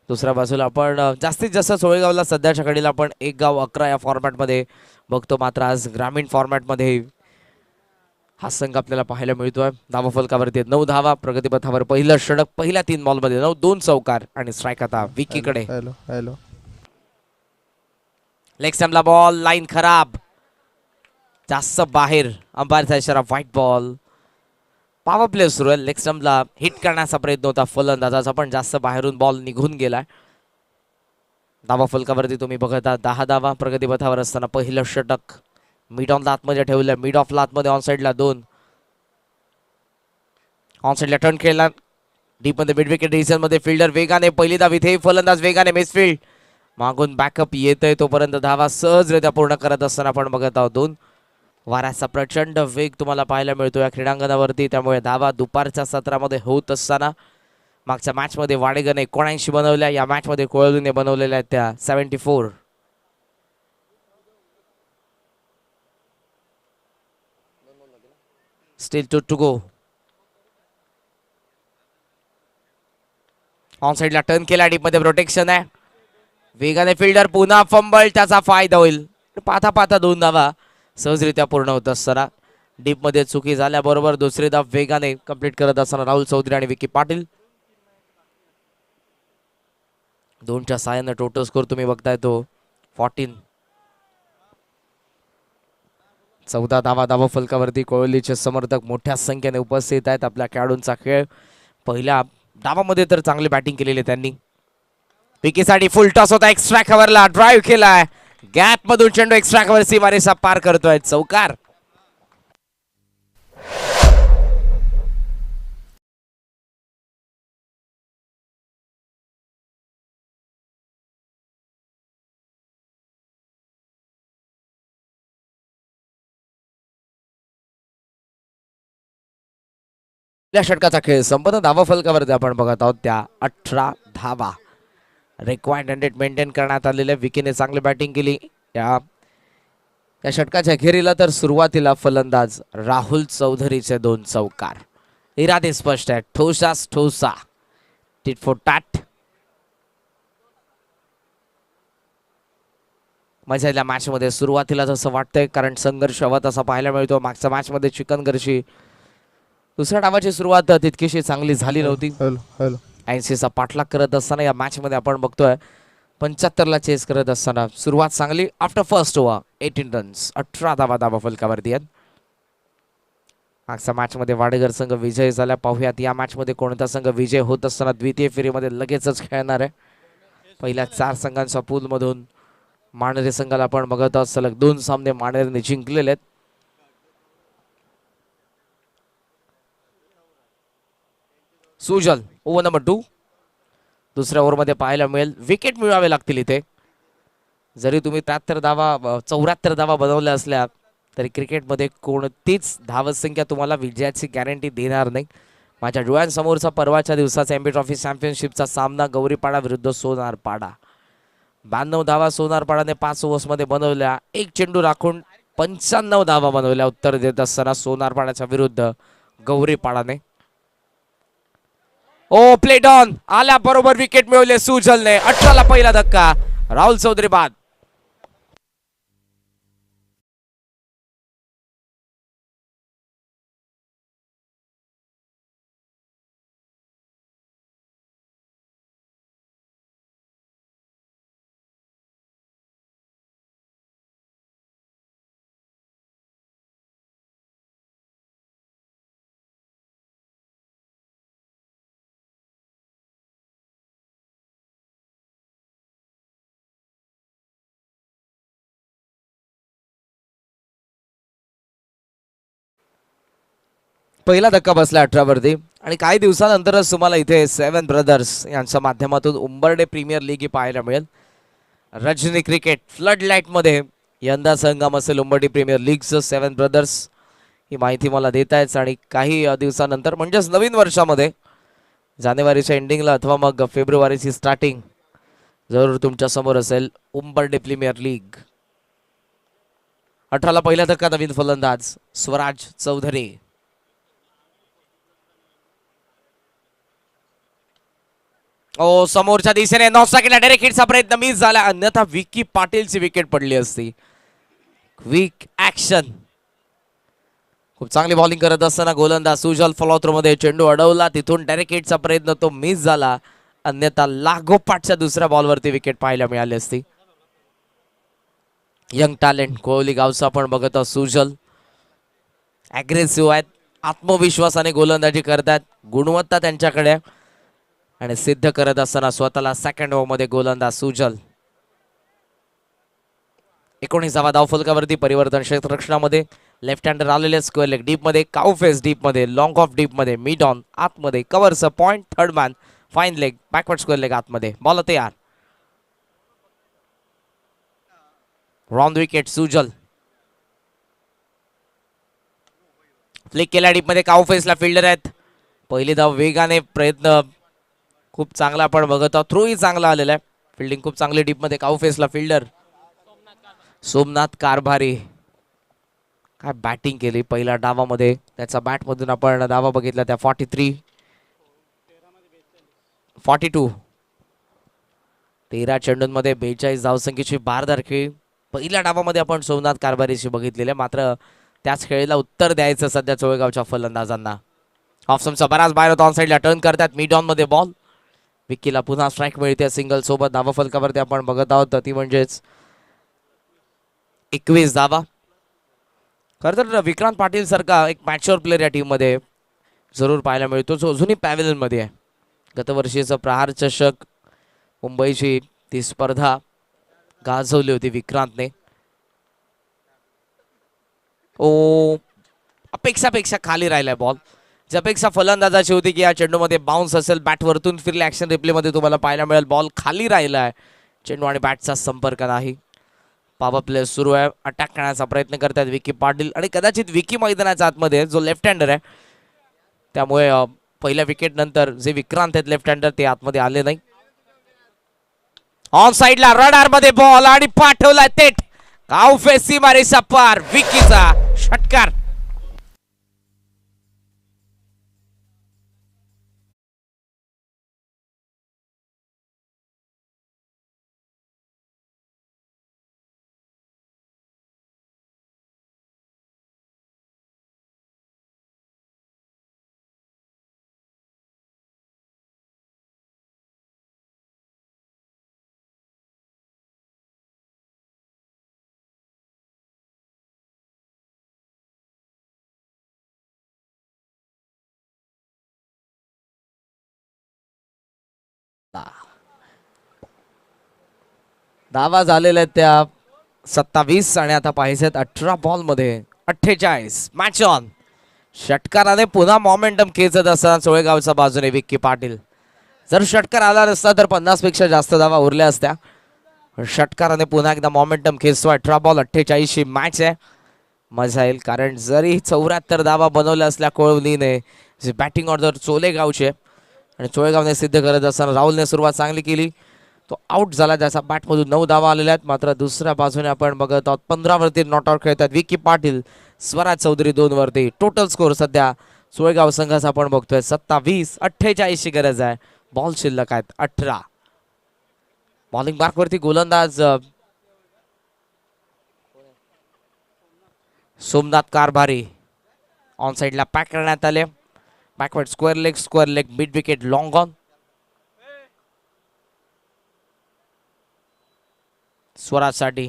दुसऱ्या बाजूला आपण जास्तीत जास्त सोळेगावला सध्याच्या घडीला आपण 1 गाव 11 या फॉर्मॅटमध्ये बघतो, मात्र आज ग्रामीण फॉर्मॅटमध्ये हा संघ आपल्याला पाहायला मिळतोय. धावफलकावरती 9 धावा, प्रगतीपथावर पहिलं षटक, पहिल्या 3 बॉलमध्ये 9, 2 चौकार आणि स्ट्राईक आता विकीकडे. लेग स्टंपला बॉल, लाईन खराब, जास्त बाहेर, अंपायरचा इशारा व्हाईट बॉल. पॉवर प्ले सुरू आहे. लेग स्टंपला हिट करण्याचा प्रयत्न होता फलंदाजाचा, पण जास्त बाहेरून बॉल निघून गेलाय. धावा फलकावरती तुम्ही बघत आहात 10 धावा प्रगतीपथावर असताना पहिलं षटक. मिड ऑन ला आतमध्ये ठेवलं, मिड ऑफ ला आतमध्ये ऑन साईडला 2. ऑन साईडला टर्न खेळला, डीप मध्ये मिड विकेट डिसिजन मध्ये फिल्डर वेगाने पहिली धाव. इथे फलंदाज वेगाने मिसफील्ड, मागून बॅकअप येतोय तोपर्यंत धावा सहजरित्या पूर्ण करत असताना आपण बघत आहोत 2. वाऱ्याचा प्रचंड वेग तुम्हाला पाहायला मिळतो या क्रीडांगणावरती, त्यामुळे धावा दुपारच्या सत्रामध्ये होत असताना मागच्या मॅचमध्ये वाडेगने 79 बनवल्या, या मॅचमध्ये कोळवलीने बनवलेल्या आहेत त्या 74. Still 2 to go. ऑन साईडला टर्न केला, डीप मध्ये प्रोटेक्शन आहे. वेगाने फिल्डर, पुन्हा फंबल, त्याचा फायदा होईल. पाथा पाथा 2 धावा सहजरित्या पूर्ण होत असताना डीप मध्ये चुकी झाल्याबरोबर दुसरी धाव वेगाने कंप्लीट करत असताना राहुल चौधरी आणि विकी पाटील. 2च्या साहाय्याने टोटल स्कोर तुम्ही बघताय तो 14. 14 धावा धावा फलकावरती कोहलीचे समर्थक मोठ्या संख्येने उपस्थित आहेत. आपल्या खेळाडूंचा खेळ, पहिल्या डावामध्ये तर चांगली बॅटिंग केलेली आहे त्यांनी. विकीसाठी फुल टॉस होता, एक्स्ट्रा कव्हरला ड्राईव्ह केलाय, गॅप मधून चेंडू एक्स्ट्रा कव्हर सीमारेषा पार करतोय, चौकार. षटकाचा खेळ संपन्न. धावा फलकावरती आपण बघत आहोत त्या 18 धावा. रिक्वायर्ड 100 मेंटेन करण्यात आलेल्या. विकीने चांगली बॅटिंग केली या षटकाच्या अखेरीला, तर सुरुवातीला फलंदाज राहुल चौधरीचे 2 चौकार. इरादे स्पष्ट आहे, ठोसास ठोसा, टिट फॉर टॅट. मजाच्या मॅच मध्ये सुरुवातीला जसं वाटतंय, कारण संघर्ष हवा तसा पाहायला मिळतो. मागच्या मॅच मध्ये चिकनगर्शी दुसऱ्या डावाची सुरुवात तितकीशी चांगली झाली नव्हती. 80चा पाठलाग करत असताना या मॅच मध्ये आपण बघतोय 75ला चेस करत असताना सुरुवात चांगली. आफ्टर फर्स्ट ओव्हर 18 रन्स, 18 धावा धावा फलकावरती आहेत. मागच्या मॅच मध्ये वाडेगर संघ विजय झाला. पाहूयात या मॅच मध्ये कोणता संघ विजय होत असताना द्वितीय फेरीमध्ये लगेचच खेळणार आहे. पहिल्या 4 संघांच्या पूल मधून माणरे संघाला आपण बघत आहोत सलग 2 सामने माणरेने जिंकलेले आहेत. सुजल ओव्हर नंबर 2. दुसऱ्या ओव्हरमध्ये पाहायला मिळेल विकेट मिळवावे लागतील इथे. जरी तुम्ही 73 धावा 74 धावा बनवल्या असल्या तरी क्रिकेटमध्ये कोणतीच धावसंख्या तुम्हाला विजयाची गॅरंटी देणार नाही. माझ्या डोळ्यांसमोरचा परवाच्या दिवसाचा एमबी ट्रॉफी चॅम्पियनशिपचा सामना गौरीपाडा विरुद्ध सोनारपाडा. 92 धावा सोनारपाडाने 5 ओव्हर्समध्ये बनवल्या. 1 चेंडू राखून 95 धावा बनवल्या उत्तर देत असताना सोनारपाड्याच्या विरुद्ध गौरीपाडाने. ओ प्लेट ऑन आल्या बरोबर विकेट मिळवले सुजलने. 18ला पहिला धक्का, राहुल चौधरी बाद. पहिला धक्का बसला 18 वरती आणि काही दिवसानंतरच तुम्हाला इथे 7 ब्रदर्स यांच्या माध्यमातून उंबरडे प्रीमियर लीग ही पाहायला मिळेल. रजनी क्रिकेट फ्लड लाईट मध्ये यंदा संगम असेल उंबरडे प्रीमियर लीगचं 7 ब्रदर्स. ही माहिती मला देतायच आणि काही दिवसानंतर म्हणजेच नवीन वर्षामध्ये जानेवारीच्या एंडिंगला अथवा मग फेब्रुवारीची स्टार्टिंग जरूर तुमच्या समोर असेल उंबरडे प्रीमियर लीग. 18ला पहिला धक्का, नवीन फलंदाज स्वराज चौधरी. ओ समोरच्या दिशेने नॉस्ट्राईकला डायरेक्ट हिटचा प्रयत्न मिस झाला, अन्यथा विकी पाटीलची विकेट पडली असती. Quick action. खूप चांगली बॉलिंग करत असताना गोलंदाज सुजल फॉलो मध्ये चेंडू अडवला, तिथून डायरेक्ट हिटचा प्रयत्न तो मिस झाला, अन्यथा लागोपाठच्या दुसऱ्या बॉलवरती विकेट पाहायला मिळाली असती. यंग टॅलेंट कोहली गावचा आपण बघत आहोत. सुजल ॲग्रेसिव्ह आहेत, आत्मविश्वासाने गोलंदाजी करतात, गुणवत्ता त्यांच्याकडे आहे. आणि सिद्ध करत असताना स्वतःला सेकंड ओव्हरमध्ये गोलंदाज सुजल. 19वा धाव फलकावरती परिवर्तन क्षेत्ररक्षणामध्ये लेफ्ट हँडर आलेले स्क्वेअर लेग डीप मध्ये, काउ फेस डीप मध्ये, लॉंग ऑफ डीप मध्ये, मिड ऑन आतमध्ये, कव्हरच point, third man, fine leg, backward square leg आतमध्ये. बॉल तयार. Round wicket Sujal. फ्लिक केला डीप मध्ये, काउ फेसला फिल्डर आहेत. पहिली धाव वेगाने प्रयत्न खूप चांगला आपण बघत आहोत. थ्रो ही चांगला आलेला आहे. फिल्डिंग खूप चांगली डीप मध्ये, काउ फेसला फिल्डर सोमनाथ कारभारी. काय बॅटिंग केली पहिल्या डावामध्ये. त्याचा बॅटमधून आपण धावा बघितला त्या 43 42 13 चेंडूंमध्ये 42 धावसंख्येची बारदारखी पहिल्या डावामध्ये आपण सोमनाथ कारभारीशी बघितलेले. मात्र त्याच खेळीला उत्तर द्यायचं सध्या चोळेगावच्या फलंदाजांना. ऑफसमचा बराच बाहेर होता, ऑन साईडला टर्न करतात. मिड ऑन मध्ये बॉल. विकीला पुन्हा स्ट्राईक मिळते सिंगल सोबत. धावा फलकावरती आपण बघत आहोत ती म्हणजेच 21 धावा. खरं तर विक्रांत पाटील सारखा एक मॅच्युअर प्लेअर या टीम मध्ये जरूर पाहायला मिळतो, जो अजूनही पॅव्हेलियन मध्ये आहे. गतवर्षीचा प्रहार चषक मुंबईची ती स्पर्धा गाजवली होती विक्रांतने. ओ अपेक्षापेक्षा खाली राहिलाय बॉल. जी अपेक्षा फलंदाजाची होती की या चेंडूमध्ये बाउन्स असेल, बॅट वरतून फिरले, ऍक्शन रिप्ले मध्ये तुम्हाला पाहायला मिळेल. बॉल खाली राहिलाय, चेंडू आणि बॅटचा संपर्क नाही. पॉवर प्ले सुरू आहे. अटॅक करण्याचा प्रयत्न करतात विकी पाटील आणि कदाचित विकी मैदानाच्या आतमध्ये जो लेफ्ट हँडर आहे, त्यामुळे पहिल्या विकेट नंतर जे विक्रांत आहेत लेफ्ट हँडर ते आतमध्ये आले नाही. ऑन साईडला रडार मध्ये बॉल आणि पाठवला थेट काउ फेस सीमारेषा पार. विकीचा षटकार. धावा झालेल्या आहेत त्या 27 आणि आता पाहिजेत 18 बॉल मध्ये 48. Match on. षटकाराने पुन्हा मोमेंटम खेचत असताना चोळेगावच्या बाजूने विक्की पाटील. जर षटकार आला नसता तर 50 पेक्षा जास्त धावा उरल्या असत्या. षटकाराने पुन्हा एकदा मोमेंटम खेचतो. 18 बॉल 48 मॅच आहे. मजा येईल, कारण जरी 74 धावा बनवल्या असल्या कोहलीने, जे बॅटिंग ऑर्डर चोलेगावचे आणि चोळेगावने सिद्ध करत असताना राहुलने सुरुवात चांगली केली. तो आउट झाला, त्याचा बॅटमधून 9 धावा आलेल्या आहेत. मात्र दुसऱ्या बाजूने आपण बघत आहोत 15 वरती नॉट आउट खेळतात विकी पाटील, स्वराज चौधरी 2 वरती. टोटल स्कोर सध्या चोळेगाव संघाचा आपण बघतोय 27. 48 ची गरज आहे. बॉल शिल्लक आहेत 18. बॉलिंग मार्क वरती गोलंदाज सोमनाथ कारभारी. ऑन साइडला पॅक करण्यात आले. Backward square leg, mid wicket, long on. स्वराजसाठी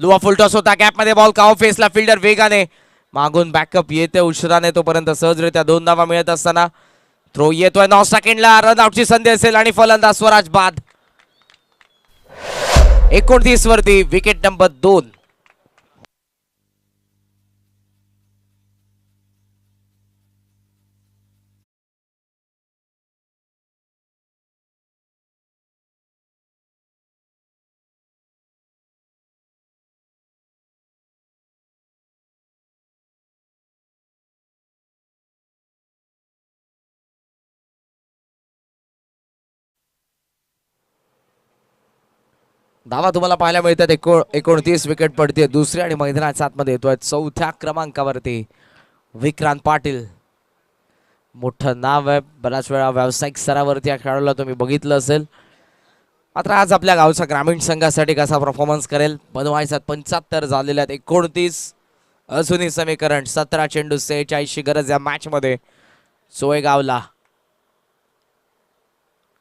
लुआ फुल टॉस होता. गॅप मध्ये बॉल, काउ फेसला फिल्डर वेगाने मागून बॅकअप येते उशिराने, तोपर्यंत सहजरित्या 2 धावा मिळत असताना थ्रो येतोय. 9 सेकंडला रन आउटची संधी असेल आणि फलंदाज स्वराज बाद. 29 वरती विकेट नंबर 2. धावा तुम्हाला पाहायला मिळतात. 29 विकेट पडते. दुसऱ्या आणि मैदानाच्या आतमध्ये येतोय 4थ्या क्रमांकावरती विक्रांत पाटील. मोठं नाव आहे, बऱ्याच वेळा व्यावसायिक स्तरावरती या खेळाडूला तुम्ही बघितलं असेल. मात्र आज आपल्या गावच्या ग्रामीण संघासाठी कसा परफॉर्मन्स करेल बनवायचा. 75 झालेल्या आहेत. 29 अजूनही समीकरण 17 चेंडू 46 ची गरज या मॅच मध्ये सोयगावला.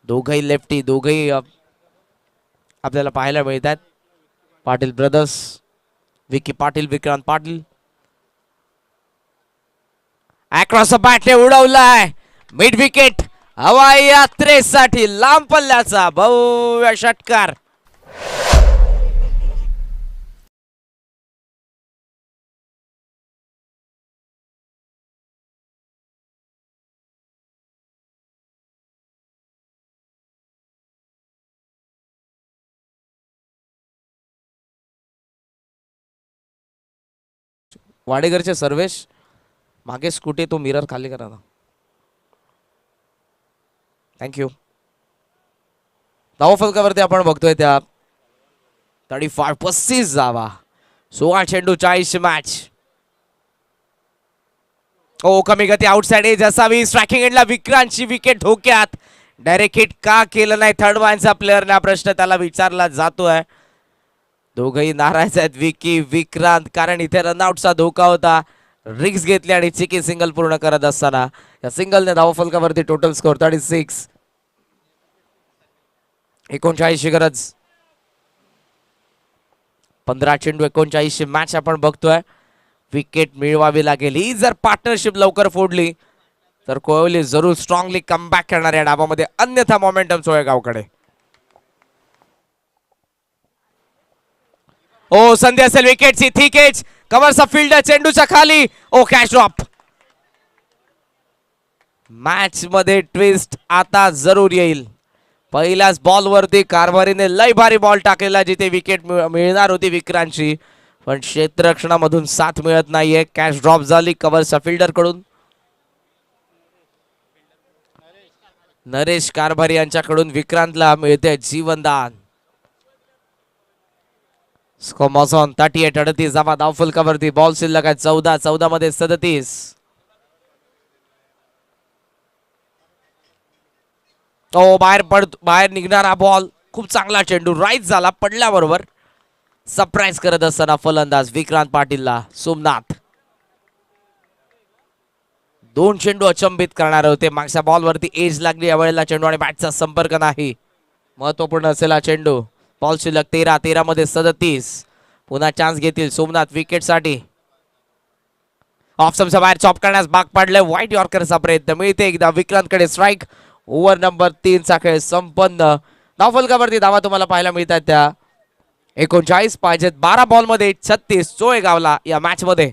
दोघही लेफ्टी, दोघही आपल्याला पाहायला मिळतात. Patil brothers, Vicky Patil, Vikrant Patil. Across the बॅटने उडवलाय मिड विकेट. हवाई यात्रेसाठी लांब पल्ल्याचा भव्य षटकार. वाडेकरचे सर्वेश मागे स्कूटी, तो मिरर खाली करा ना. थँक्यू. धावफलकावरती आपण बघतोय त्या 35 जावा. 16 चेंडू 40 मॅच. ओ कमी गती आउटसाइड एज असावी. स्ट्रायकिंग एंडला विक्रांतची विकेट धोक्यात. डायरेक्ट हिट का केलं नाही थर्ड मॅनचा प्लेअरने हा प्रश्न त्याला विचारला जातोय. दोघही नाराज आहेत विकी विक्रांत, कारण इथे रनआउटचा धोका होता. रिक्स घेतली आणि चिकी सिंगल पूर्ण करत असताना या सिंगलने धावफलकावरती टोटल स्कोर 36. 39 गरज. 15 चेंडू 39 मॅच आपण बघतोय. विकेट मिळवावी लागेल. ही जर पार्टनरशिप लवकर फोडली तर कोहली जरूर स्ट्रॉंगली कमबॅक करणार या डावामध्ये, अन्यथा मोमेंटम सोयगावकडे. ओ संधी असेल विकेटची. थिक एज कव्हरचा फिल्डर चेंडूच्या खाली. ओ कॅच ड्रॉप. मॅच मध्ये ट्विस्ट आता जरूर येईल. पहिल्याच बॉल वरती कारभारीने लय भारी बॉल टाकलेला, जिथे विकेट मिळणार होती विक्रांतची, पण क्षेत्ररक्षणामधून साथ मिळत नाहीये. कॅच ड्रॉप झाली कव्हरच्या फिल्डर कडून. नरेश कारभारी यांच्याकडून विक्रांतला मिळते जीवनदान. स्कोमॉझॉन 38 जावा धावफलकावरती. बॉल शिल्लक आहे 14 मध्ये 37. तो बाहेर निघणारा बॉल. खूप चांगला चेंडू राईट झाला, पडल्याबरोबर सरप्राईज करत असताना फलंदाज विक्रांत पाटीलला सोमनाथ. 2 चेंडू अचंबित करणारे होते. मागच्या बॉल वरती एज लागली, यावेळेला चेंडू आणि बॅटचा संपर्क नाही. महत्वपूर्ण असेल हा चेंडू. बॉल शिल्लक 13 मध्ये 37. पुन्हा चान्स घेतील सोमनाथ विकेट साठी. ऑफ स्टंपच्या बाहेर चॉप करण्यास भाग पाडले. व्हाईट यॉर्करचा प्रयत्न. मिळते एकदा विक्रांतकडे स्ट्राईक. ओव्हर नंबर 3 चा खेळ संपन्न. धावफलकावरती धावा तुम्हाला पाहायला मिळतात त्या 39 पाहिजेत. 12 बॉल मध्ये 36 सोयगावला या मॅच मध्ये.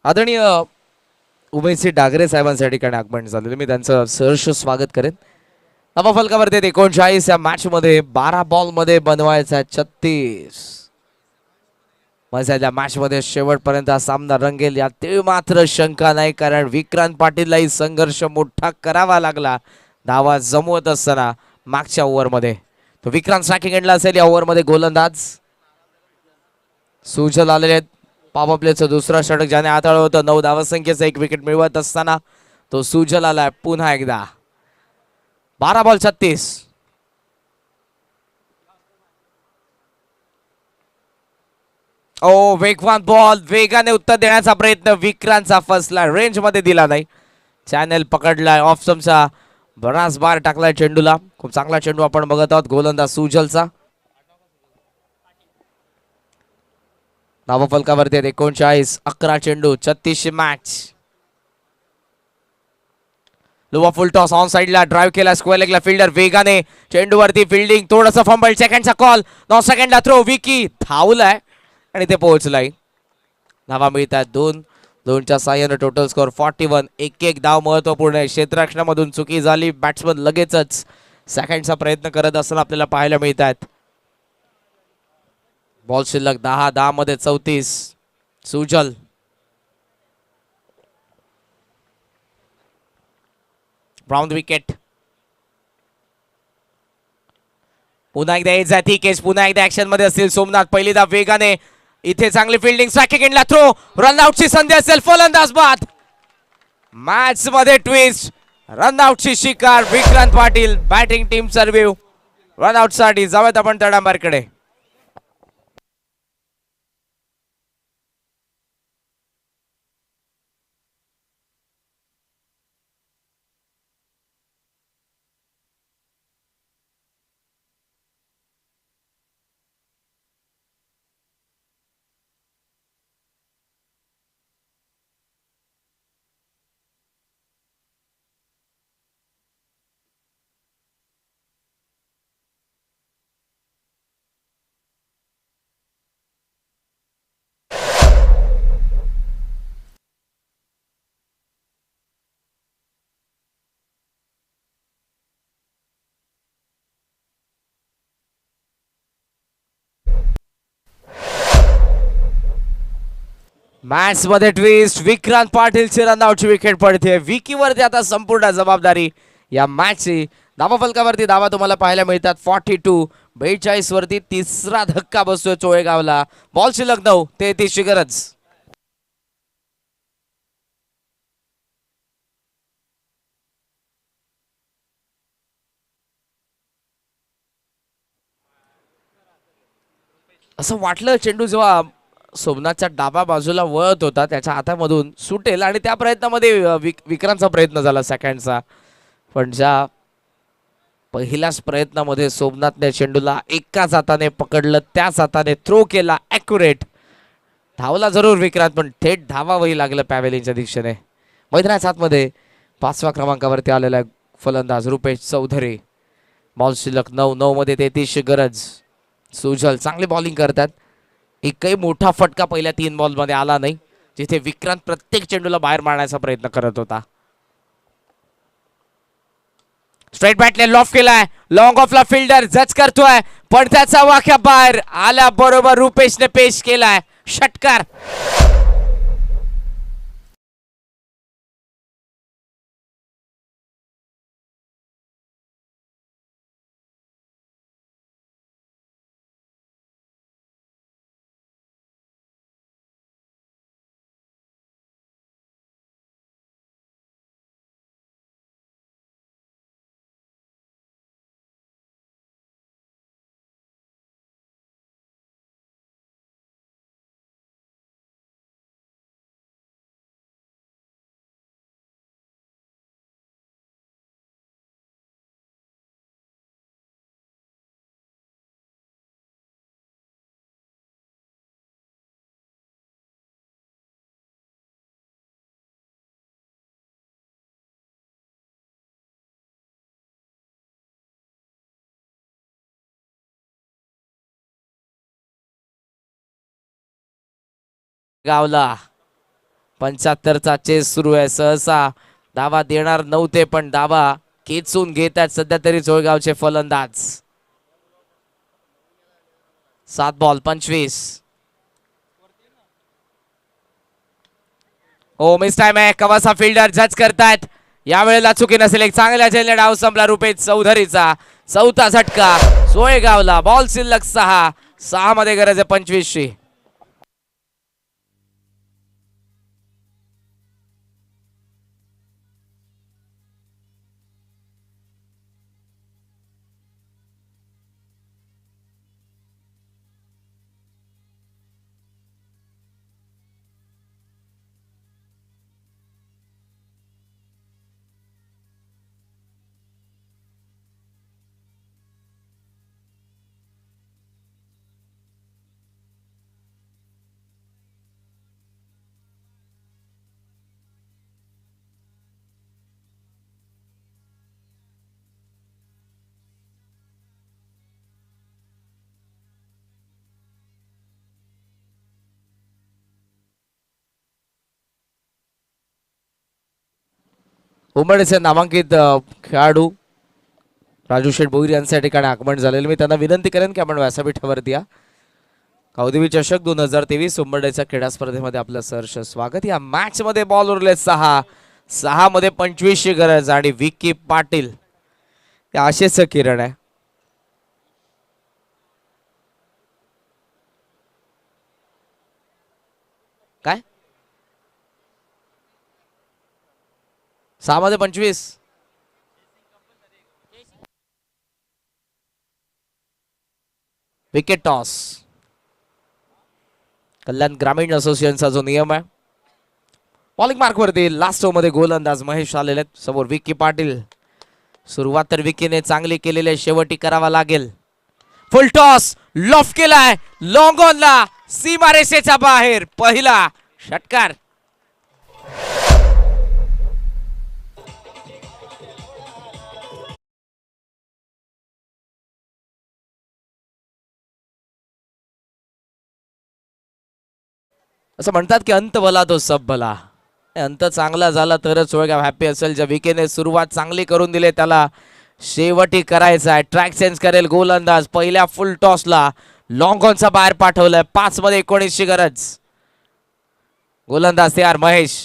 आदरणीय उमेशजी डागरे साहेबांसाठी काही आगमन झालेलं, मी त्यांचं सहर्ष स्वागत करेन. धावफलकावरती 39 या मॅच मध्ये 12 बॉल मध्ये बनवायचा 36. मजाच्या मॅच मध्ये शेवटपर्यंत हा सामना रंगेल यात ते मात्र शंका नाही, कारण विक्रांत पाटीललाही संघर्ष मोठा करावा लागला धावा जमवत असताना मागच्या ओव्हर मध्ये. तो विक्रांत स्ट्रायकिंग एंडला असेल या ओव्हर मध्ये. गोलंदाज सुजल आलेले आहेत. पॉवर प्लेचं दुसरा षटक ज्याने हाताळलं होतं. 9 धावसंख्येचा 1 विकेट मिळवत असताना तो सुजल आलाय पुन्हा एकदा. 12 बॉल 36. ओ वेगवान बॉल, वेगाने उत्तर देण्याचा प्रयत्न विक्रांतचा फसला, रेंज मध्ये दिला नाही. चॅनल पकडलाय ऑफ स्टंपचा, बराच बार टाकलाय चेंडूला. खूप चांगला चेंडू आपण बघत आहोत गोलंदाज सुजलचा. धावफलकावरती 39, 11 चेंडू, 36 match. Lowa full toss on साइडला ड्राइव्ह केला, स्क्वेअर लेगला फिल्डर वेगाने चेंडूवरती फिल्डिंग, थोडंसं फंबल, सेकंडचा कॉल, 9 सेकंडला थ्रो, विकी धावलाय आणि ते पोहोचलाय. धावा मिळतात दोन, दोनच्या साह्यानं टोटल स्कोअर 41. एक एक धाव महत्वपूर्ण आहे. क्षेत्ररक्षणामधून चुकी झाली, बॅट्समन लगेचच सेकंडचा प्रयत्न करत असताना आपल्याला पाहायला मिळतात. बॉल शिल्लक 10 मध्ये 34. सुजल ब्राउन विकेट. पुन्हा एकदा येत जाती केस, पुन्हा एकदा ऍक्शन मध्ये असतील सोमनाथ. पहिली धाव वेगाने, इथे चांगली फिल्डिंग, सेकंडला थ्रो, रनआउटची संधी असेल, फलंदाज बाद. मॅच मध्ये ट्विस्ट, रनआउटची शिकार. Vikrant Patil batting team survive run out साठी. जाऊयात आपण तडांबारकडे. मॅच मध्ये ट्विस्ट, विक्रांत पाटीलची रनआउटची विकेट पडते. विकीवरती आता संपूर्ण जबाबदारी या मॅचची. धावा फलकावरती धावा तुम्हाला पाहायला मिळतात 42. 42 वरती तिसरा धक्का बसतोय चोळेगावला. बॉल शिल्लक 9, 33 ची गरज. असं वाटलं चेंडू जेव्हा सोमनाथच्या डाबा बाजूला वळत होता, त्याच्या हातामधून सुटेल आणि त्या प्रयत्नामध्ये विक्रांतचा प्रयत्न झाला सेकंडचा. पण ज्या पहिल्याच प्रयत्नामध्ये सोमनाथने चेंडूला एकाच हाताने पकडलं, त्याच हाताने थ्रो केला, ॲक्युरेट. धावला जरूर विक्रांत, पण थेट धावावही लागलं पॅव्हेलियनच्या दिशेने. मैदानाच्या आतमध्ये 5व्या क्रमांकावरती आलेला फलंदाज रुपेश चौधरी. बॉल शिल्लक 9 मध्ये 33 गरज. सुजल चांगली बॉलिंग करतात. एकही मोठा फटका पहिल्या 3 बॉलमध्ये आला नाही, जिथे विक्रांत प्रत्येक चेंडूला बाहेर मारण्याचा प्रयत्न करत होता. स्ट्रेट बॅटने लॉफ केलाय, लॉंग ऑफला फिल्डर जज करतोय, पण त्याचा वाक्या बाहेर आल्या बरोबर रुपेशने पेश केलाय षटकार. गावला 75चा चेस सुरू आहे. सहसा धावा देणार नव्हते, पण धावा खेचून घेतात सध्या तरी जोळगावचे फलंदाज. 7 बॉल 25. ओ मिस टाइम आहे, कवासा फिल्डर जज करतायत. यावेळेला चुकी नसेल, एक चांगल्या झेलने डाव संपला रुपेश चौधरीचा. 4था झटका जोळगावला. बॉल शिल्लक 6 मध्ये गरज आहे 25ची. उमरडेचे नामांकित खेळाडू राजू शेठ भोईर यांच्या ठिकाणी आगमन झालेलं. मी त्यांना विनंती करेन की आपण व्यासपीठावरती या. काउदेवी चषक 2023 उंबरड्याच्या क्रीडा स्पर्धेमध्ये आपलं सहर्ष स्वागत. या मॅच मध्ये बॉल उरले 6 मध्ये 25 ची गरज आणि विकी पाटील या आशेचं किरण आहे. काय 6 मध्ये 25 विकेट टॉस. कल्याण ग्रामीण असोसिएशनचा जो नियम आहे. बॉलिंग मार्क वरती लास्ट ओव्हर मध्ये गोलंदाज महेश आलेले आहेत. समोर विकी पाटील. सुरुवात तर विकीने चांगली केलेली आहे, शेवटी करावा लागेल. फुल टॉस लॉफ केलाय लॉंग ऑनला सीमारेषेच्या बाहेर पहिला षटकार. असं म्हणतात की अंत भला तो सब भला. अंत चांगला झाला तरच सोयगाव हॅपी असेल. ज्या विकेने सुरुवात चांगली करून दिली त्याला शेवटी करायचा आहे. ट्रॅक चेंज करेल गोलंदाज. पहिल्या फुल टॉसला लॉंग ऑनचा बाहेर पाठवलाय. 5 मध्ये 19 ची गरज. गोलंदाज तयार महेश.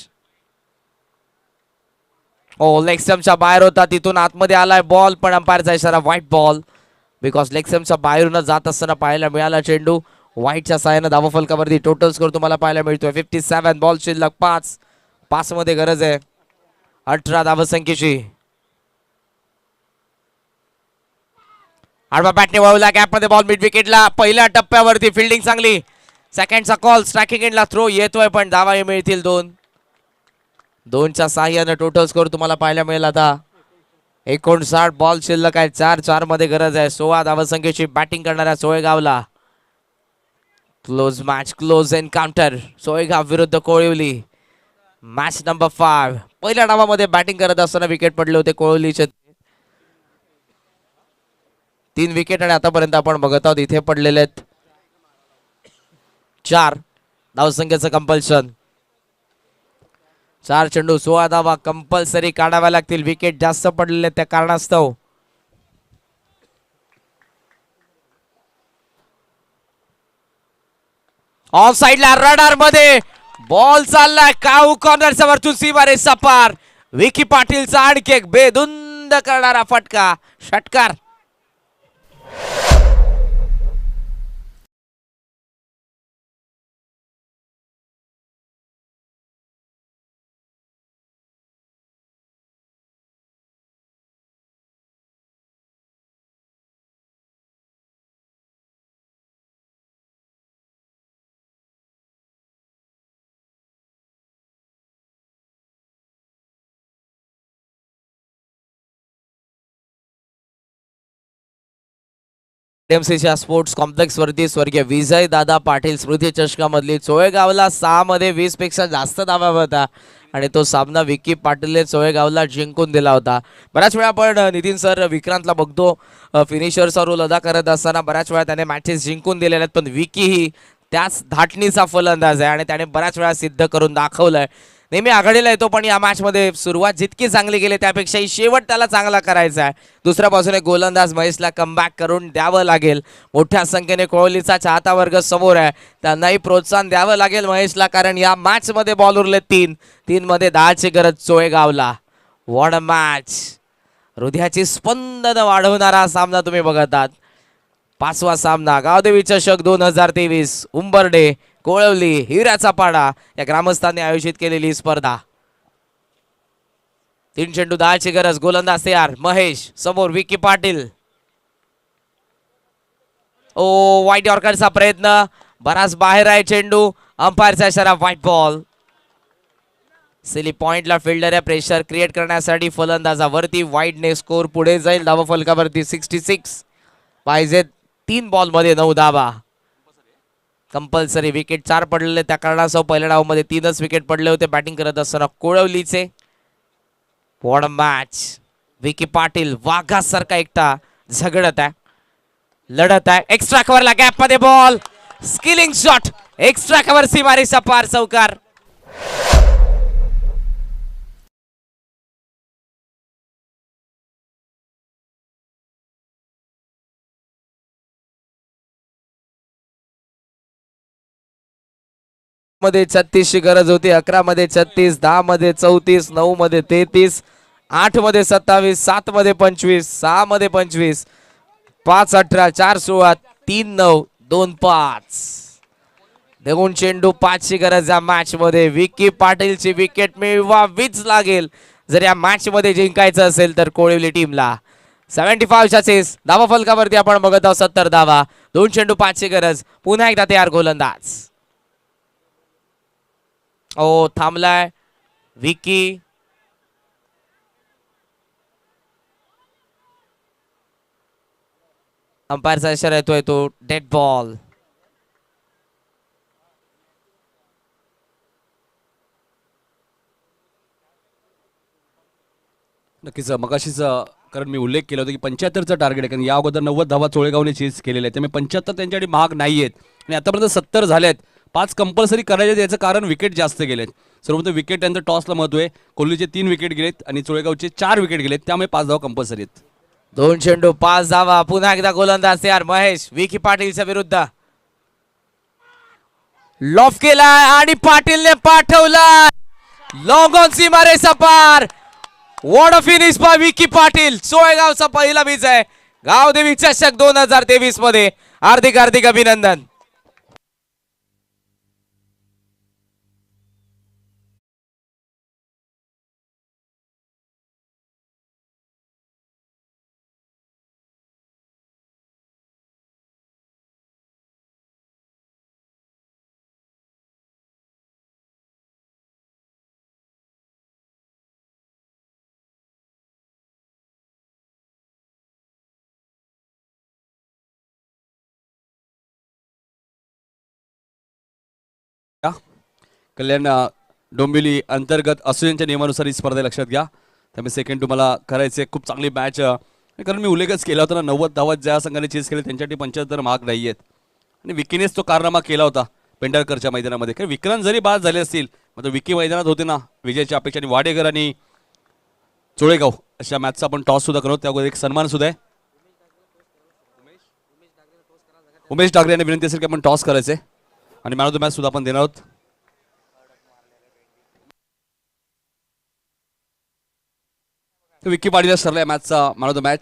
लेग स्टंपच्या बाहेर होता, तिथून आतमध्ये आलाय बॉल, पण अंपायरचा इशारा व्हाईट बॉल. बिकॉज लेग स्टंपच्या बाहेरून जात असताना पाहायला मिळाला चेंडू. व्हाईटच्या साहाय्याने धावफलकावरती टोटल स्कोर तुम्हाला पाहायला मिळतोय 57. बॉल शिल्लक 5 मध्ये गरज आहे 18 धावसंख्येची. आडवा बॅटने वळवला गॅप मध्ये बॉल मिड विकेटला. पहिल्या टप्प्यावरती फिल्डिंग चांगली. सेकंडचा कॉल स्ट्रायकिंग एंडला थ्रो येतोय, पण धावा मिळतील 2च्या साहाय्याने टोटल स्कोर तुम्हाला पाहायला मिळेल आता 59. बॉल शिल्लक आहे 4 मध्ये गरज आहे 16 धावसंख्येची बॅटिंग करणाऱ्या सोयगावला. Close match, close encounter. Soygaon विरुद्ध कोळिवली. Match number 5. पहिल्या डावामध्ये बॅटिंग करत असताना विकेट पडले होते कोळिवलीचे 3 विकेट आणि आतापर्यंत आपण बघत आहोत इथे पडलेले आहेत 4 धावसंख्येचं कंपल्शन. 4 चेंडू 16 धावा कंपल्सरी काढाव्या लागतील. विकेट जास्त पडलेले त्या कारणास्तव. ऑफ साइडला रडार मध्ये बॉल चाललाय. काऊ कॉर्नरच्या वरतून सीमारेषा पार. विकी पाटीलचा आणखी एक बेधुंद करणारा फटका षटकार. एमसीच्या स्पोर्ट्स कॉम्प्लेक्स वरती स्वर्गीय विजय दादा पाटील स्मृती चषकामधली सोयगावला 6 मध्ये 20 पेक्षा जास्त धावा होता आणि तो सामना विकी पाटीलने सोयगावला जिंकून दिला होता. बऱ्याच वेळा आपण नितीन सर विक्रांतला बघतो फिनिशरचा रोल अदा करत असताना बऱ्याच वेळा त्याने मॅचेस जिंकून दिलेल्या आहेत, पण विकी ही त्याच धाटणीचा फलंदाज आहे आणि त्याने बऱ्याच वेळा सिद्ध करून दाखवलंय. नेहमी आघाडीला येतो, पण या मॅच मध्ये सुरुवात जितकी चांगली गेली त्यापेक्षाही शेवट त्याला चांगला करायचा आहे. दुसऱ्या बाजूने गोलंदाज महेशला कमबॅक करून द्यावं लागेल. मोठ्या संख्येने कोहलीचा चाहता वर्ग समोर आहे, त्यांनाही प्रोत्साहन द्यावं लागेल महेशला, कारण या मॅच मध्ये बॉल उरले 3 मध्ये 10 ची गरज सोयगावला. What a match. हृदयाची स्पंदन वाढवणारा सामना तुम्ही बघत आहात. 5वा सामना गावदेवी चषक 2023 उंबर्डे कोळवली हिऱ्याचा पाडा या ग्रामस्थांनी आयोजित केलेली स्पर्धा. 3 चेंडू 10 ची गरज. गोलंदाज तयार महेश. समोर विकी पाटील. व्हाईट यॉर्करचा प्रयत्न बराच बाहेर आहे चेंडू. अंपायरचा इशारा व्हाईट बॉल. सिली पॉइंटला फिल्डर आहे. प्रेशर क्रिएट करण्यासाठी फलंदाजावरती. व्हाईटने स्कोर पुढे जाईल धावफलकावरती 66 पाहिजेत. 3 बॉल मध्ये 9 धावा कंपल्सरी. विकेट 4 पडलेले त्या कारणासह पहिल्या डावामध्ये 3च विकेट पडले होते बॅटिंग करत असताना कोळवलीचे. What a match. Vicky Patil वाघासारखा एकटा झगडत आहे, लढत आहे. एक्स्ट्रा कव्हरला गॅप मध्ये बॉल. स्किलिंग शॉट. एक्स्ट्रा कव्हर सीमारेषा पार चौकार. मध्ये 36 ची गरज होती. 11 मध्ये 36, 10 मध्ये 34, 9 मध्ये 33, 8 मध्ये 27, 7 मध्ये 25, 6 मध्ये 25, 5 18, 4 16, 3 9, 2 5. देऊन चेंडू 5 ची गरज या मॅच मध्ये. विकी पाटीलची विकेट मिळवावीच लागेल जर या मॅच मध्ये जिंकायचं असेल तर कोळिवली टीमला. 75 चेस धावा फलकावरती आपण बघत आहोत 70 धावा. 2 चेंडू 5 ची गरज. पुन्हा एकदा तयार गोलंदाज. ओ थांबलाय विकी. अंपायरचा इशारा येतोय तो डेड बॉल. नक्कीच मगाशीच कारण मी उल्लेख केला होता की 75चं टार्गेट आहे, कारण या अगोदर 90 धावा चोळेगावने चेस केलेले आहेत, त्यामुळे 75 त्यांच्यासाठी महाग नाही आहेत आणि आतापर्यंत 70 झाले आहेत. 5 कंपल्सरी करायचे आहेत, याचं कारण विकेट जास्त गेलेत. सर्वप्रथम विकेट त्यांचं टॉसला महत्व आहे. कोल्लीचे 3 विकेट गेलेत आणि चोळेगावचे 4 विकेट गेलेत, त्यामुळे 5 धावा कंपल्सरी आहेत. 2 चेंडू 5 धावा. पुन्हा एकदा गोलंदाज तयार महेश विकी पाटीलच्या विरुद्ध. लॉफ केलाय आणि पाटीलने पाठवलाय लॉंग ऑन सीमारे सपार. What a finish by Vicky Patil. सोळगावचा पहिला विजय गावदेवी चषक 2023 मध्ये. हार्दिक हार्दिक अभिनंदन. कल्याण डोंबिवली अंतर्गत असोसिएशनच्या नियमानुसार ही स्पर्धा लक्षात घ्या. त्यामुळे सेकंड तुम्हाला करायचे. खूप चांगली मॅच, कारण मी उल्लेखच केला होता ना, 90 धावा ज्या संघाने चेस केले त्यांच्यासाठी 75 महाग नाही आहेत आणि विकीनेच तो कारनामा केला होता पेंढारकरच्या मैदानामध्ये. कारण विक्रांत जरी बाद झाले असतील मात्र विकी मैदानात होते ना, विजयाची अपेक्षा. आणि वाडेकर आणि चोळेगाव अशा मॅचचा आपण टॉस सुद्धा करतो, त्यावर एक सन्मान सुद्धा आहे. उमेश ठाकरे यांनी विनंती असेल की आपण टॉस करायचे आणि मॅन ऑफ द मॅच सुद्धा आपण देणार आहोत. विकी पाटील ठरलाय मॅचचा मॅन ऑफ द मॅच.